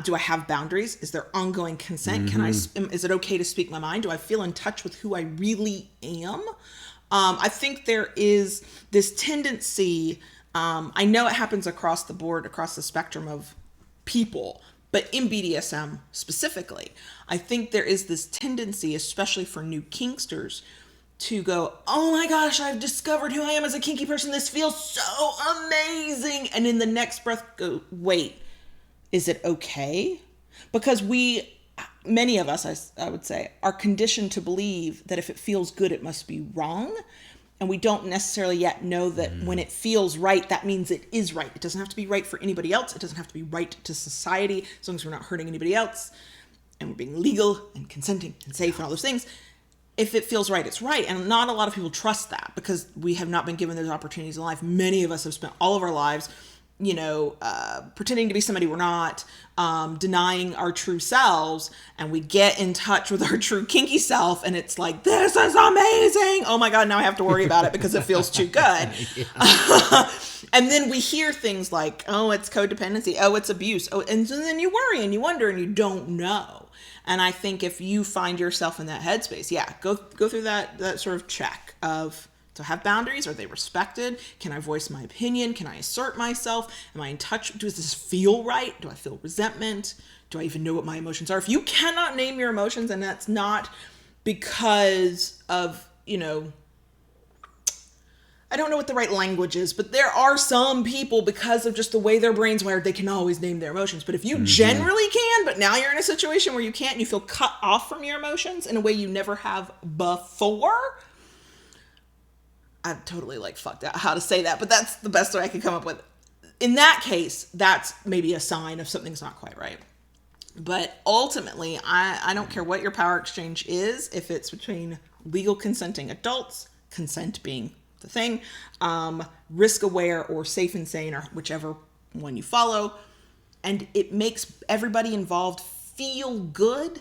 Do I have boundaries? Is there ongoing consent? Is it okay to speak my mind? Do I feel in touch with who I really am? I think there is this tendency, I know it happens across the board, across the spectrum of people, but in BDSM specifically, I think there is this tendency, especially for new kinksters, to go, oh my gosh, I've discovered who I am as a kinky person. This feels so amazing. And in the next breath, go, wait, is it okay? Because many of us, I would say, are conditioned to believe that if it feels good, it must be wrong. And we don't necessarily yet know that when it feels right, that means it is right. It doesn't have to be right for anybody else. It doesn't have to be right to society, as long as we're not hurting anybody else and we're being legal and consenting and safe and all those things. If it feels right, it's right. And not a lot of people trust that because we have not been given those opportunities in life. Many of us have spent all of our lives pretending to be somebody we're not, denying our true selves, and we get in touch with our true kinky self, and it's like, this is amazing. Oh my God, now I have to worry about it because it feels too good. And then we hear things like, oh, it's codependency. Oh, it's abuse. Oh, and so then you worry and you wonder and you don't know. And I think if you find yourself in that headspace, go through that sort of check of, do I have boundaries? Are they respected? Can I voice my opinion? Can I assert myself? Am I in touch? Does this feel right? Do I feel resentment? Do I even know what my emotions are? If you cannot name your emotions, and that's not because of, I don't know what the right language is, but there are some people, because of just the way their brain's wired, they can always name their emotions. But if you generally can, but now you're in a situation where you can't, and you feel cut off from your emotions in a way you never have before, I've totally fucked out how to say that, but that's the best way I could come up with. In that case, that's maybe a sign of something's not quite right. But ultimately, I don't care what your power exchange is, if it's between legal consenting adults, consent being the thing, risk aware or safe and sane, or whichever one you follow, and it makes everybody involved feel good,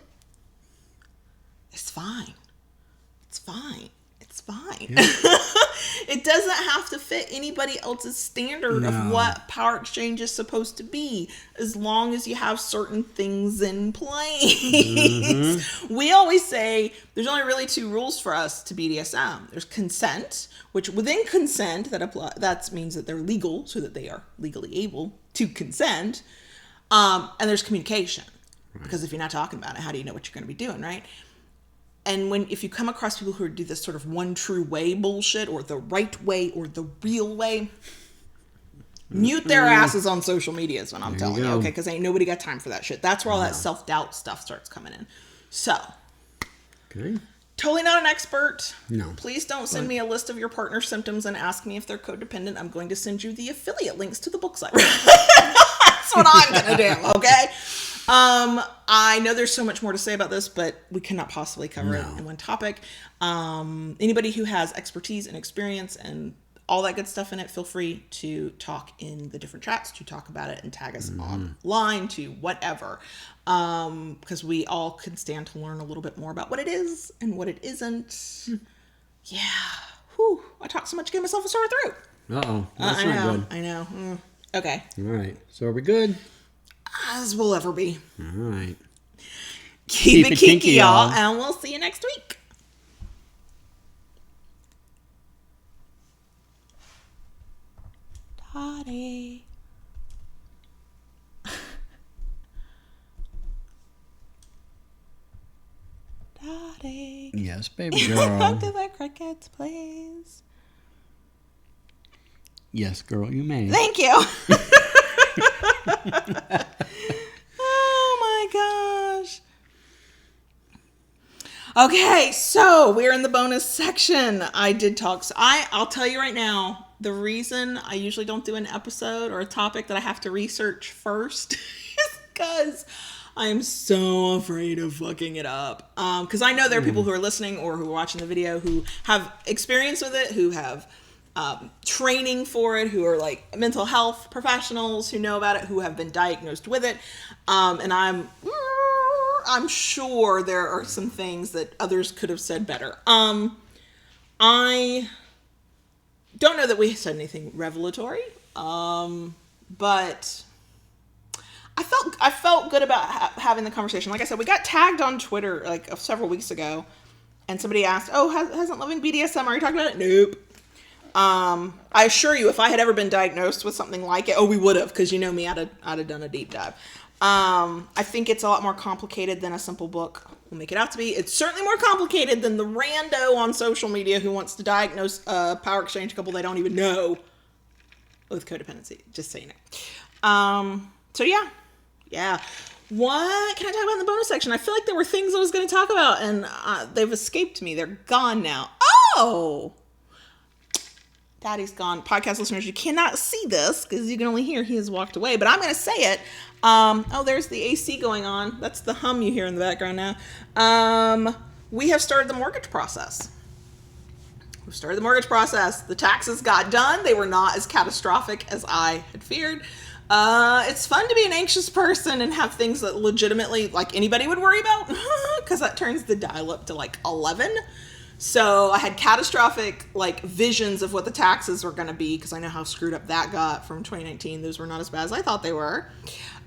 it's fine. It's fine. It's fine. Yeah. It doesn't have to fit anybody else's standard of what power exchange is supposed to be, as long as you have certain things in place. We always say there's only really two rules for us to BDSM. There's consent, which within consent that means that they're legal, so that they are legally able to consent. And there's communication, because if you're not talking about it, how do you know what you're going to be doing, right? And if you come across people who do this sort of one true way bullshit, or the right way, or the real way, mute their asses on social media is what I'm telling you, okay? Because ain't nobody got time for that shit. That's where all that self-doubt stuff starts coming in. So, totally not an expert. No. Please don't send me a list of your partner's symptoms and ask me if they're codependent. I'm going to send you the affiliate links to the books I read. That's what I'm going to do, okay? I know there's so much more to say about this, but we cannot possibly cover it in one topic. Anybody who has expertise and experience and all that good stuff in it, feel free to talk in the different chats, to talk about it and tag us online, to whatever. Because we all can stand to learn a little bit more about what it is and what it isn't. Yeah. Whew. I talked so much to give myself a sore throat.
Uh-oh. That's not good.
I know. Okay.
All right. So are we good?
As we'll ever be.
All right.
Keep it kinky, y'all, and we'll see you next week. Dottie. Dottie.
Yes, baby girl.
Do the crickets, please.
Yes, girl, you may.
Thank you. Oh my gosh. Okay, so we're in the bonus section. I did talk. So I'll tell you right now, the reason I usually don't do an episode or a topic that I have to research first is because I'm so afraid of fucking it up. Because I know there are people who are listening or who are watching the video who have experience with it, who have training for it, who are like mental health professionals who know about it, who have been diagnosed with it. And I'm sure there are some things that others could have said better. I don't know that we said anything revelatory, but I felt good about having the conversation. Like I said, we got tagged on Twitter like several weeks ago, and somebody asked, "Oh, hasn't Loving BDSM? Are you talking about it?" Nope. I assure you, if I had ever been diagnosed with something like it, we would have, because you know me, I'd have done a deep dive. I think it's a lot more complicated than a simple book will make it out to be. It's certainly more complicated than the rando on social media who wants to diagnose a power exchange couple they don't even know with codependency. Just so you know. So yeah. What can I talk about in the bonus section? I feel like there were things I was going to talk about, and they've escaped me. They're gone now. Oh! Daddy's gone. Podcast listeners, you cannot see this because you can only hear he has walked away, but I'm going to say it. There's the AC going on. That's the hum you hear in the background now. We have started the mortgage process. The taxes got done. They were not as catastrophic as I had feared. It's fun to be an anxious person and have things that legitimately, like, anybody would worry about, because that turns the dial up to like 11. So I had catastrophic like visions of what the taxes were going to be, because I know how screwed up that got from 2019. Those were not as bad as I thought they were.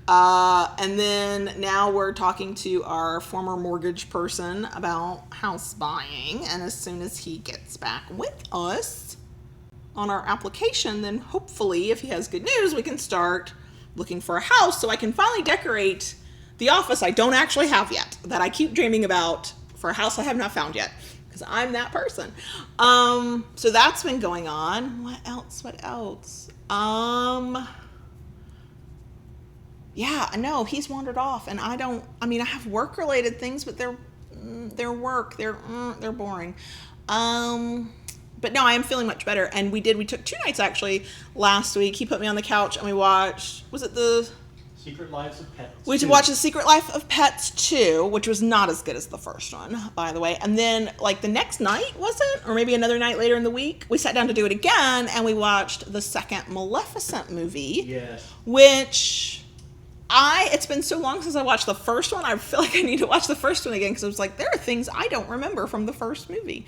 And then now we're talking to our former mortgage person about house buying. And as soon as he gets back with us on our application, then hopefully, if he has good news, we can start looking for a house so I can finally decorate the office I don't actually have yet, that I keep dreaming about, for a house I have not found yet. Because I'm that person. So that's been going on. What else? Yeah, no, he's wandered off, and I have work-related things, but they're work. They're boring. But no, I am feeling much better. And we took 2 nights actually last week. He put me on the couch and we watched, was it the
Secret Lives of Pets?
We watched The Secret Life of Pets 2, which was not as good as the first one, by the way. And then, like, the next night, was it? Or maybe another night later in the week, we sat down to do it again, and we watched the second Maleficent movie.
Yes.
Which, it's been so long since I watched the first one, I feel like I need to watch the first one again, because I was like, there are things I don't remember from the first movie.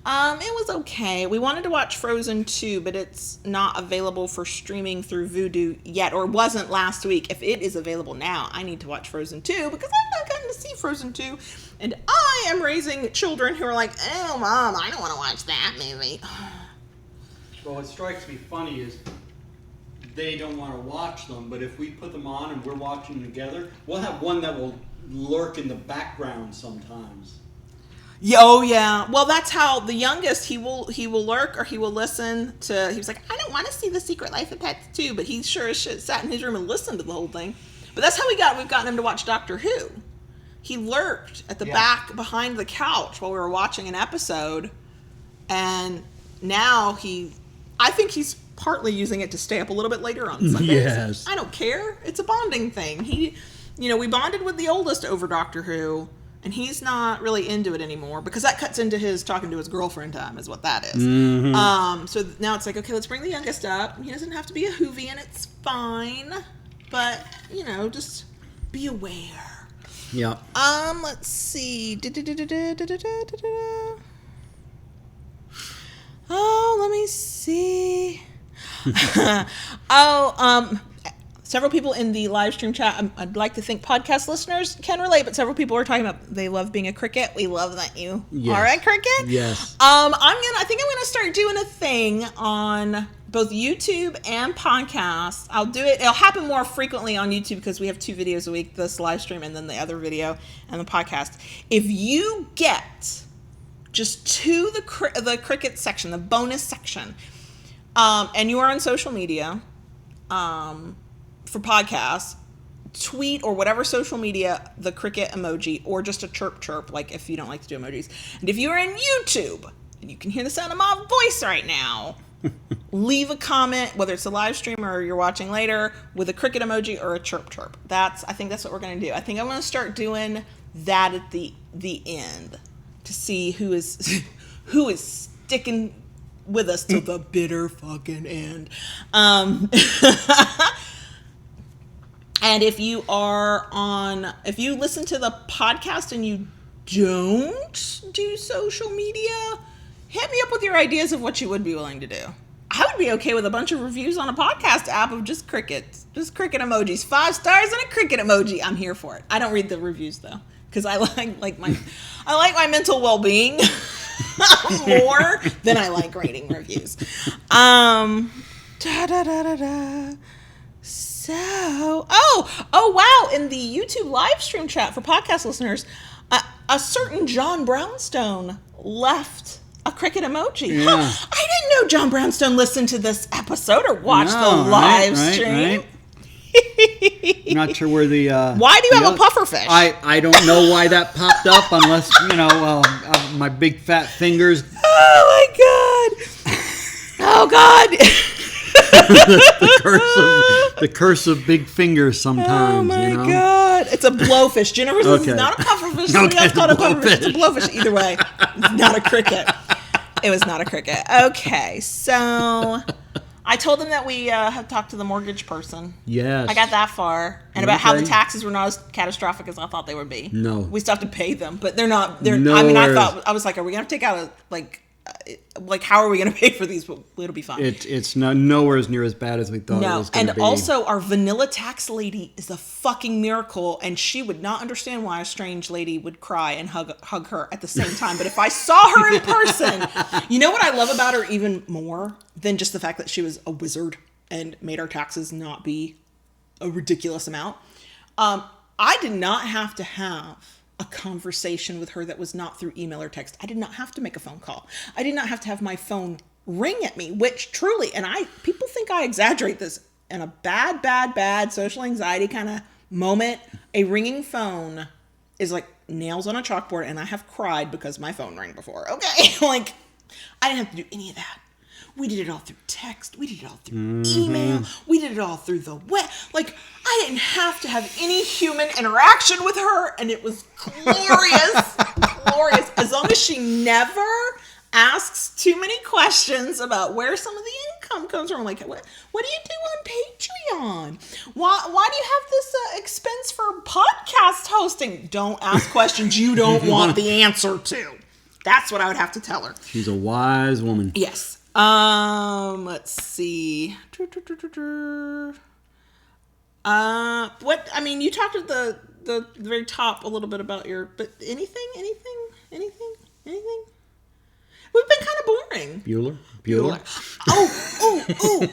It was okay. We wanted to watch Frozen 2, but it's not available for streaming through Vudu yet, or wasn't last week. If it is available now, I need to watch Frozen 2, because I've not gotten to see Frozen 2, and I am raising children who are like, oh, Mom, I don't want to watch that movie.
Well, what strikes me funny is they don't want to watch them, but if we put them on and we're watching them together, we'll have one that will lurk in the background sometimes.
Oh yeah. Well, that's how the youngest, he will lurk, or he will listen to, he was like, I don't want to see The Secret Life of Pets 2, but he sure as shit sat in his room and listened to the whole thing. But that's how we've gotten him to watch Doctor Who. He lurked at the back behind the couch while we were watching an episode, and now I think he's partly using it to stay up a little bit later on Sundays.
Yes.
I don't care. It's a bonding thing. We bonded with the oldest over Doctor Who, and he's not really into it anymore, because that cuts into his talking to his girlfriend time, is what that is. Mm-hmm. So now it's like, okay, let's bring the youngest up. He doesn't have to be a Whovian, it's fine. But, just be aware.
Yeah.
Let's see. Oh, let me see. Several people in the live stream chat, I'd like to think podcast listeners can relate, but several people are talking about they love being a cricket. We love that you are a cricket.
Yes.
I think I'm gonna start doing a thing on both YouTube and podcasts. I'll do it. It'll happen more frequently on YouTube because we have 2 videos a week, this live stream and then the other video and the podcast. If you get just to the cricket section, the bonus section, and you are on social media, for podcasts, tweet or whatever social media the cricket emoji, or just a chirp, like if you don't like to do emojis. And if you're in YouTube and you can hear the sound of my voice right now, leave a comment, whether it's a live stream or you're watching later, with a cricket emoji or a chirp chirp. I think that's what we're going to do. I think I'm going to start doing that at the end to see who is sticking with us till the bitter fucking end. And if you listen to the podcast and you don't do social media, hit me up with your ideas of what you would be willing to do. I would be okay with a bunch of reviews on a podcast app of just crickets, just cricket emojis, 5 stars and a cricket emoji. I'm here for it. I don't read the reviews though, because I like my mental well-being more than I like reading reviews. So, wow! In the YouTube live stream chat for podcast listeners, a certain John Brownstone left a cricket emoji.
Yeah.
I didn't know John Brownstone listened to this episode or watched the live stream.
Right. Not sure where the...
Why do you have a pufferfish?
I don't know why that popped up unless, my big fat fingers...
Oh, my God. Oh, God.
the curse of big fingers sometimes,
Oh, my God. It's a blowfish. Jennifer says it's not a pufferfish. Somebody else called it a pufferfish. It's a blowfish. Either way, it's not a cricket. It was not a cricket. Okay, so... I told them that we have talked to the mortgage person.
Yes.
I got that far. And about how the taxes were not as catastrophic as I thought they would be.
No.
We still have to pay them, but they're not. I was like, are we going to take out how are we going to pay for these? But it'll be fine.
It's not nowhere as near as bad as we thought it was going to be.
And also, our vanilla tax lady is a fucking miracle, and she would not understand why a strange lady would cry and hug her at the same time. But if I saw her in person, you know what I love about her even more than just the fact that she was a wizard and made our taxes not be a ridiculous amount. I did not have to have a conversation with her that was not through email or text. I did not have to make a phone call. I did not have to have my phone ring at me, which truly, people think I exaggerate this, in a bad social anxiety kind of moment, a ringing phone is like nails on a chalkboard, and I have cried because my phone rang before. Okay. I didn't have to do any of that. We did it all through text. We did it all through email. We did it all through the web. I didn't have to have any human interaction with her, and it was glorious. Glorious. As long as she never asks too many questions about where some of the income comes from. What do you do on Patreon? Why do you have this expense for podcast hosting? Don't ask questions you don't want the answer to. That's what I would have to tell her.
She's a wise woman.
Yes. Let's see. You talked at the very top a little bit about but anything? We've been kind of boring.
Bueller.
Oh.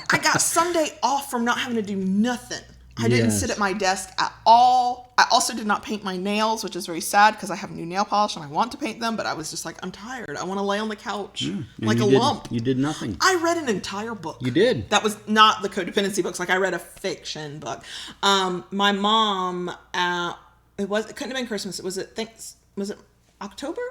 I got Sunday off from not having to do nothing. I didn't sit at my desk at all. I also did not paint my nails, which is very sad because I have new nail polish and I want to paint them, but I was just I'm tired. I want to lay on the couch like a lump.
You did nothing.
I read an entire book.
You did?
That was not the codependency books. I read a fiction book. My mom, it couldn't have been Christmas. Was it October?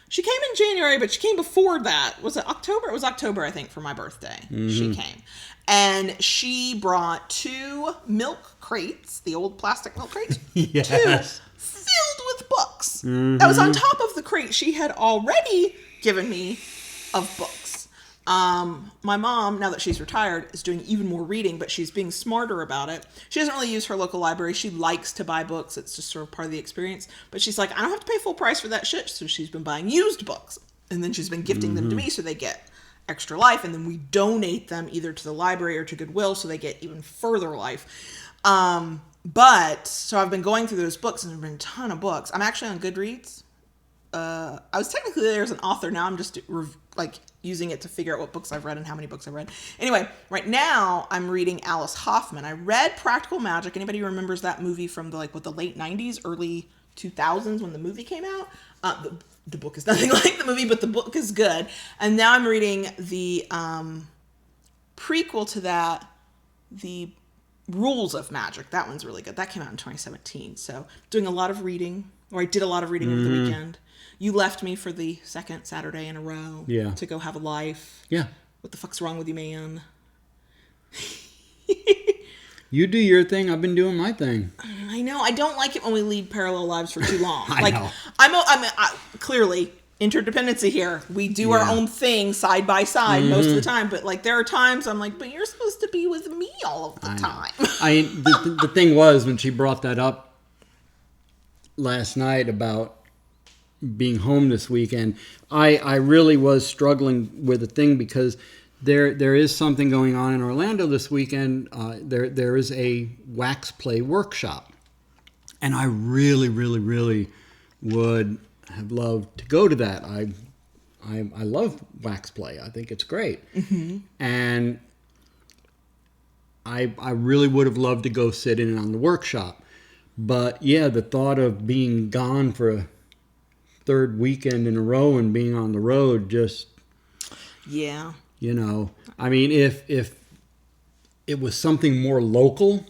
She came in January, but she came before that. Was it October? It was October, I think, for my birthday. She came. And she brought 2 milk crates, the old plastic milk crates.
Yes.
2 filled with books. That was on top of the crate she had already given me of books. My mom, now that she's retired, is doing even more reading, but she's being smarter about it. She doesn't really use her local library. She likes to buy books. It's just sort of part of the experience. But she's like, I don't have to pay full price for that shit. So she's been buying used books. And then she's been gifting them to me so they get extra life. And then we donate them either to the library or to Goodwill so they get even further life. So I've been going through those books, and there's been a ton of books. I'm actually on Goodreads. I was technically there as an author. Now I'm just using it to figure out what books I've read and how many books I've read. Anyway, right now I'm reading Alice Hoffman. I read Practical Magic. Anybody who remembers that movie from the late 90s, early 2000s when the movie came out? The book is nothing like the movie, but the book is good. And now I'm reading the prequel to that, The Rules of Magic. That one's really good. That came out in 2017. So doing a lot of reading, or I did a lot of reading over the weekend. You left me for the second Saturday in a row to go have a life.
Yeah.
What the fuck's wrong with you, man?
You do your thing. I've been doing my thing.
I know. I don't like it when we lead parallel lives for too long.
I know.
I'm clearly interdependency here. We do our own thing side by side most of the time. But like there are times I'm like, but you're supposed to be with me all of the time.
The thing was when she brought that up last night about being home this weekend, I really was struggling with the thing because there is something going on in Orlando this weekend. There is a wax play workshop, and I really, really, really would have loved to go to that. I love wax play. I think it's great, and I really would have loved to go sit in on the workshop. But yeah, the thought of being gone for a third weekend in a row and being on the road just...
Yeah.
You know, I mean, if it was something more local...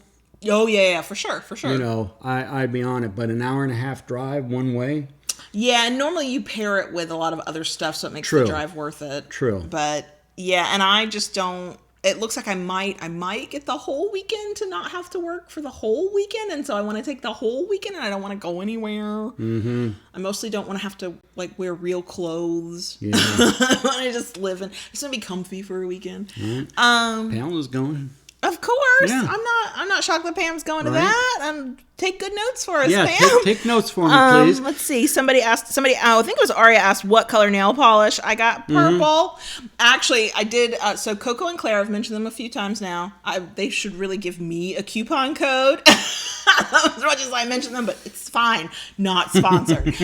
Oh, yeah, for sure.
You know, I'd be on it. But an hour and a half drive one way...
Yeah, and normally you pair it with a lot of other stuff, so it makes the drive worth it.
True.
But, yeah, and I just don't... It looks like I might get the whole weekend to not have to work for the whole weekend, and so I want to take the whole weekend, and I don't want to go anywhere. Mm-hmm. I mostly don't want to have to like wear real clothes. Yeah. I want to just live in. I just want to be comfy for a weekend. Mm-hmm.
Pamela's going.
Of course,
yeah.
I'm not shocked that Pam's going to that. Take good notes for us,
yeah,
Pam.
Take notes for me, please.
Let's see. I think it was Aria asked what color nail polish. I got purple. Mm-hmm. Actually, I did. So Coco and Claire, I've mentioned them a few times now. They should really give me a coupon code. As much as I mentioned them, but it's fine. Not sponsored.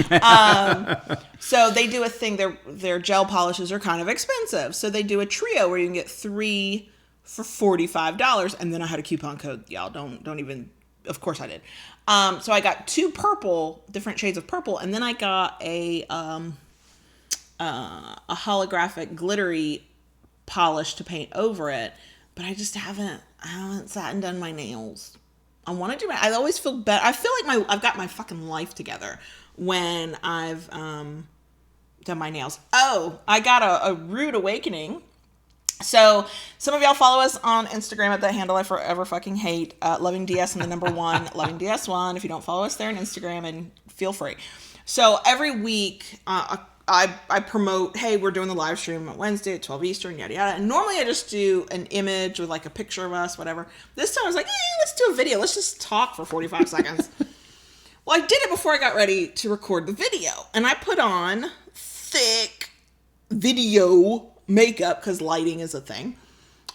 So they do a thing. Their gel polishes are kind of expensive. So they do a trio where you can get 3 for $45, and then I had a coupon code. Y'all don't even. Of course I did. So I got 2 different shades of purple, and then I got a holographic glittery polish to paint over it. But I just haven't sat and done my nails. I want to do it. I always feel better. I feel like I've got my fucking life together when I've done my nails. Oh, I got a rude awakening. So some of y'all follow us on Instagram at the handle I forever fucking hate, Loving DS and the number 1, Loving DS1. If you don't follow us there on Instagram, and feel free. So every week, I promote, hey, we're doing the live stream on Wednesday at 12 Eastern, yada yada. And normally I just do an image with like a picture of us, whatever. This time I was like, let's do a video. Let's just talk for 45 seconds. Well, I did it before I got ready to record the video, and I put on thick video makeup because lighting is a thing.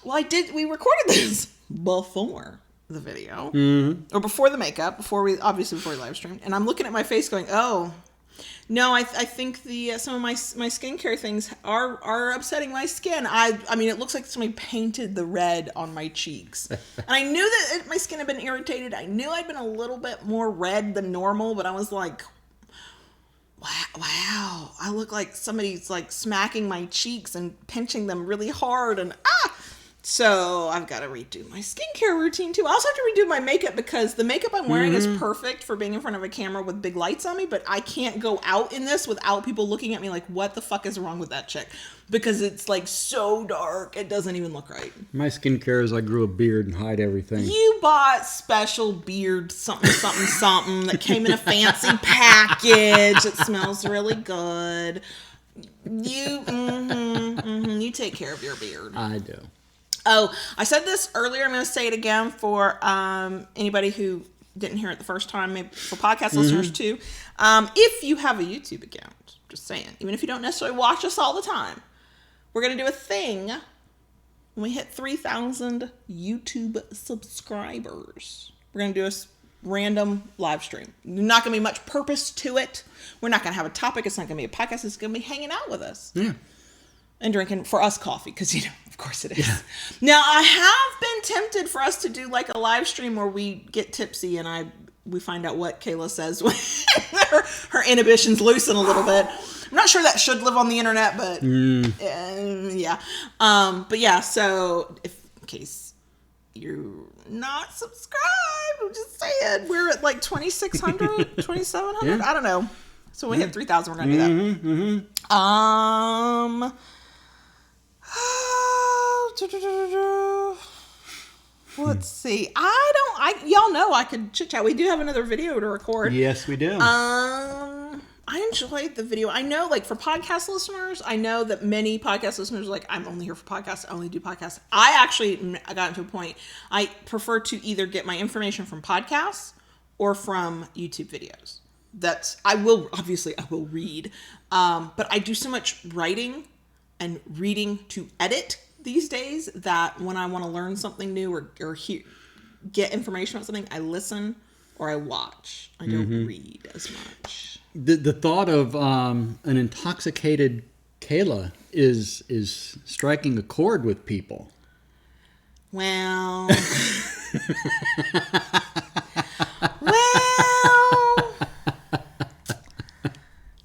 Well, we recorded this before the video, or before the makeup, before we live streamed, and I'm looking at my face going, oh no, I think some of my skincare things are upsetting my skin. I mean, it looks like somebody painted the red on my cheeks, and I knew that my skin had been irritated. I knew I'd been a little bit more red than normal, but I was like, wow, I look like somebody's like smacking my cheeks and pinching them really hard, and so I've got to redo my skincare routine too. I also have to redo my makeup because the makeup I'm wearing is perfect for being in front of a camera with big lights on me, but I can't go out in this without people looking at me like, what the fuck is wrong with that chick? Because it's like so dark, it doesn't even look right.
My skincare is I grew a beard and hide everything.
You bought special beard something that came in a fancy package. It smells really good. You take care of your beard.
I do.
Oh, I said this earlier. I'm going to say it again for anybody who didn't hear it the first time, maybe for podcast listeners too. If you have a YouTube account, just saying, even if you don't necessarily watch us all the time, we're going to do a thing when we hit 3,000 YouTube subscribers. We're going to do a random live stream. Not going to be much purpose to it. We're not going to have a topic. It's not going to be a podcast. It's going to be hanging out with us.
Yeah.
And drinking, for us, coffee, because, of course it is. Yeah. Now, I have been tempted for us to do like a live stream where we get tipsy and we find out what Kayla says when her inhibitions loosen a little bit. I'm not sure that should live on the internet, but yeah. But yeah, so in case you're not subscribed, I'm just saying, we're at like 2,600, 2,700, I don't know. So when we hit 3,000, we're going to do that. Let's see. Y'all know I could chit chat. We do have another video to record.
Yes, we do.
I enjoyed the video. I know, like, for podcast listeners, I know that many podcast listeners are like, I'm only here for podcasts. I only do podcasts. I got into a point. I prefer to either get my information from podcasts or from YouTube videos. I will read. But I do so much writing and reading to edit these days that when I want to learn something new or get information about something, I listen or I watch. I don't read as much.
The thought of an intoxicated Kayla is striking a chord with people.
Well,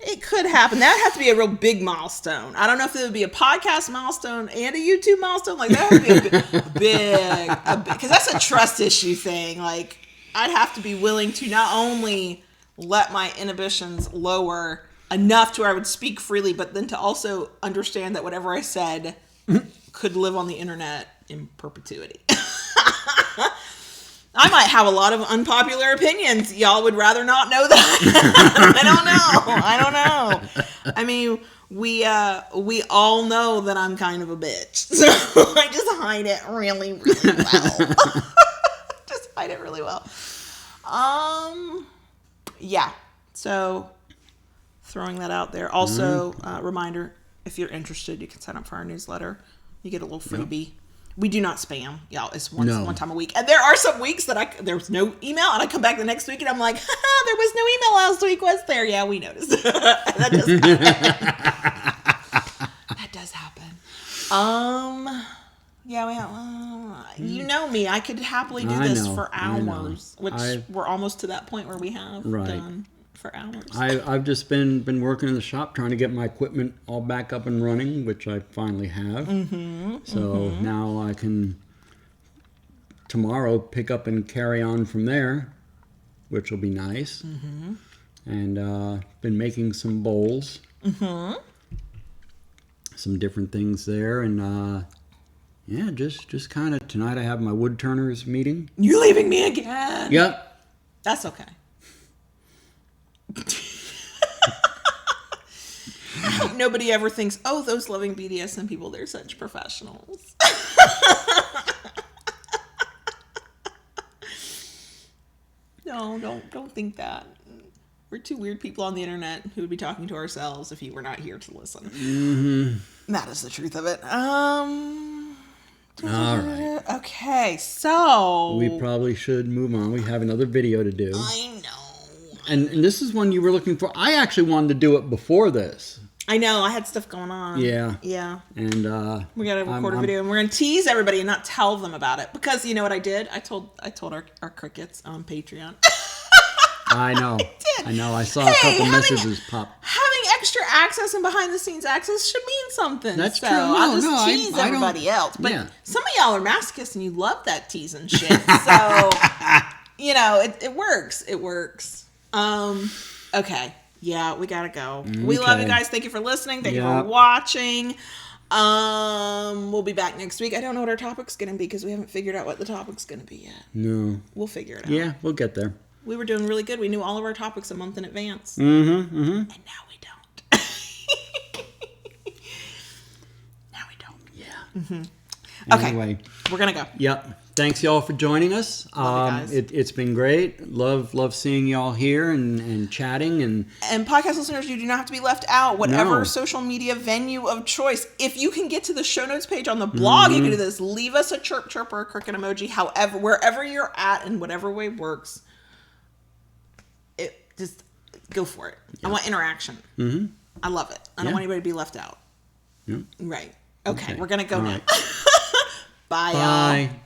it could happen. That would have to be a real big milestone. I don't know if it would be a podcast milestone and a YouTube milestone. Like, that would be a big, because that's a trust issue thing. Like, I'd have to be willing to not only let my inhibitions lower enough to where I would speak freely, but then to also understand that whatever I said could live on the internet in perpetuity. I might have a lot of unpopular opinions. Y'all would rather not know that. I don't know. I mean, we all know that I'm kind of a bitch. So I just hide it really, really well. Just hide it really well. Yeah. So throwing that out there. Also, reminder, if you're interested, you can sign up for our newsletter. You get a little freebie. Yep. We do not spam, y'all. It's one time a week. And there are some weeks that there was no email, and I come back the next week and I'm like, there was no email last week, was there? Yeah, we noticed. That does happen. That does happen. Yeah, we have. You know me. I could happily do this for hours, which we're almost to that point where we have done for hours.
I've just been working in the shop trying to get my equipment all back up and running, which I finally have. So now I can tomorrow pick up and carry on from there, which will be nice. And been making some bowls, some different things there, and yeah, just kind of tonight I have my wood turners meeting.
You leaving me again?
Yep.
That's okay. I hope nobody ever thinks, oh, those loving BDSM people, they're such professionals. No, don't think that. We're two weird people on the internet who would be talking to ourselves if you were not here to listen. That is the truth of it.
All right.
Okay, so
we probably should move on. We have another video to do.
I know.
And this is one you were looking for. I actually wanted to do it before this.
I know. I had stuff going on.
Yeah. And
we got to record a video, and we're going to tease everybody and not tell them about it, because you know what I did? I told our crickets on Patreon.
I know. I know. I saw a couple messages pop.
Having extra access and behind the scenes access should mean something.
That's
so
true.
I'll just tease everybody else. But some of y'all are masochists and you love that teasing shit. So you know, it works. It works. Okay. Yeah, we gotta go. Okay. We love you guys. Thank you for listening. Thank you for watching. We'll be back next week. I don't know what our topic's gonna be because we haven't figured out what the topic's gonna be yet.
No.
We'll figure it out.
Yeah, we'll get there.
We were doing really good. We knew all of our topics a month in advance.
And
now we don't. Now we don't.
Yeah.
Okay.
Anyway.
We're gonna go.
Yep. Thanks y'all for joining us.
Love you guys.
It's been great. Love seeing y'all here and chatting and
podcast listeners, you do not have to be left out. Whatever social media venue of choice. If you can get to the show notes page on the blog, you can do this. Leave us a chirp or a cricket emoji. However, wherever you're at in whatever way works, just go for it. I want interaction. I love it. I don't want anybody to be left out. Right. Okay. We're gonna go now.
Right.
Bye.
Bye.
Y'all.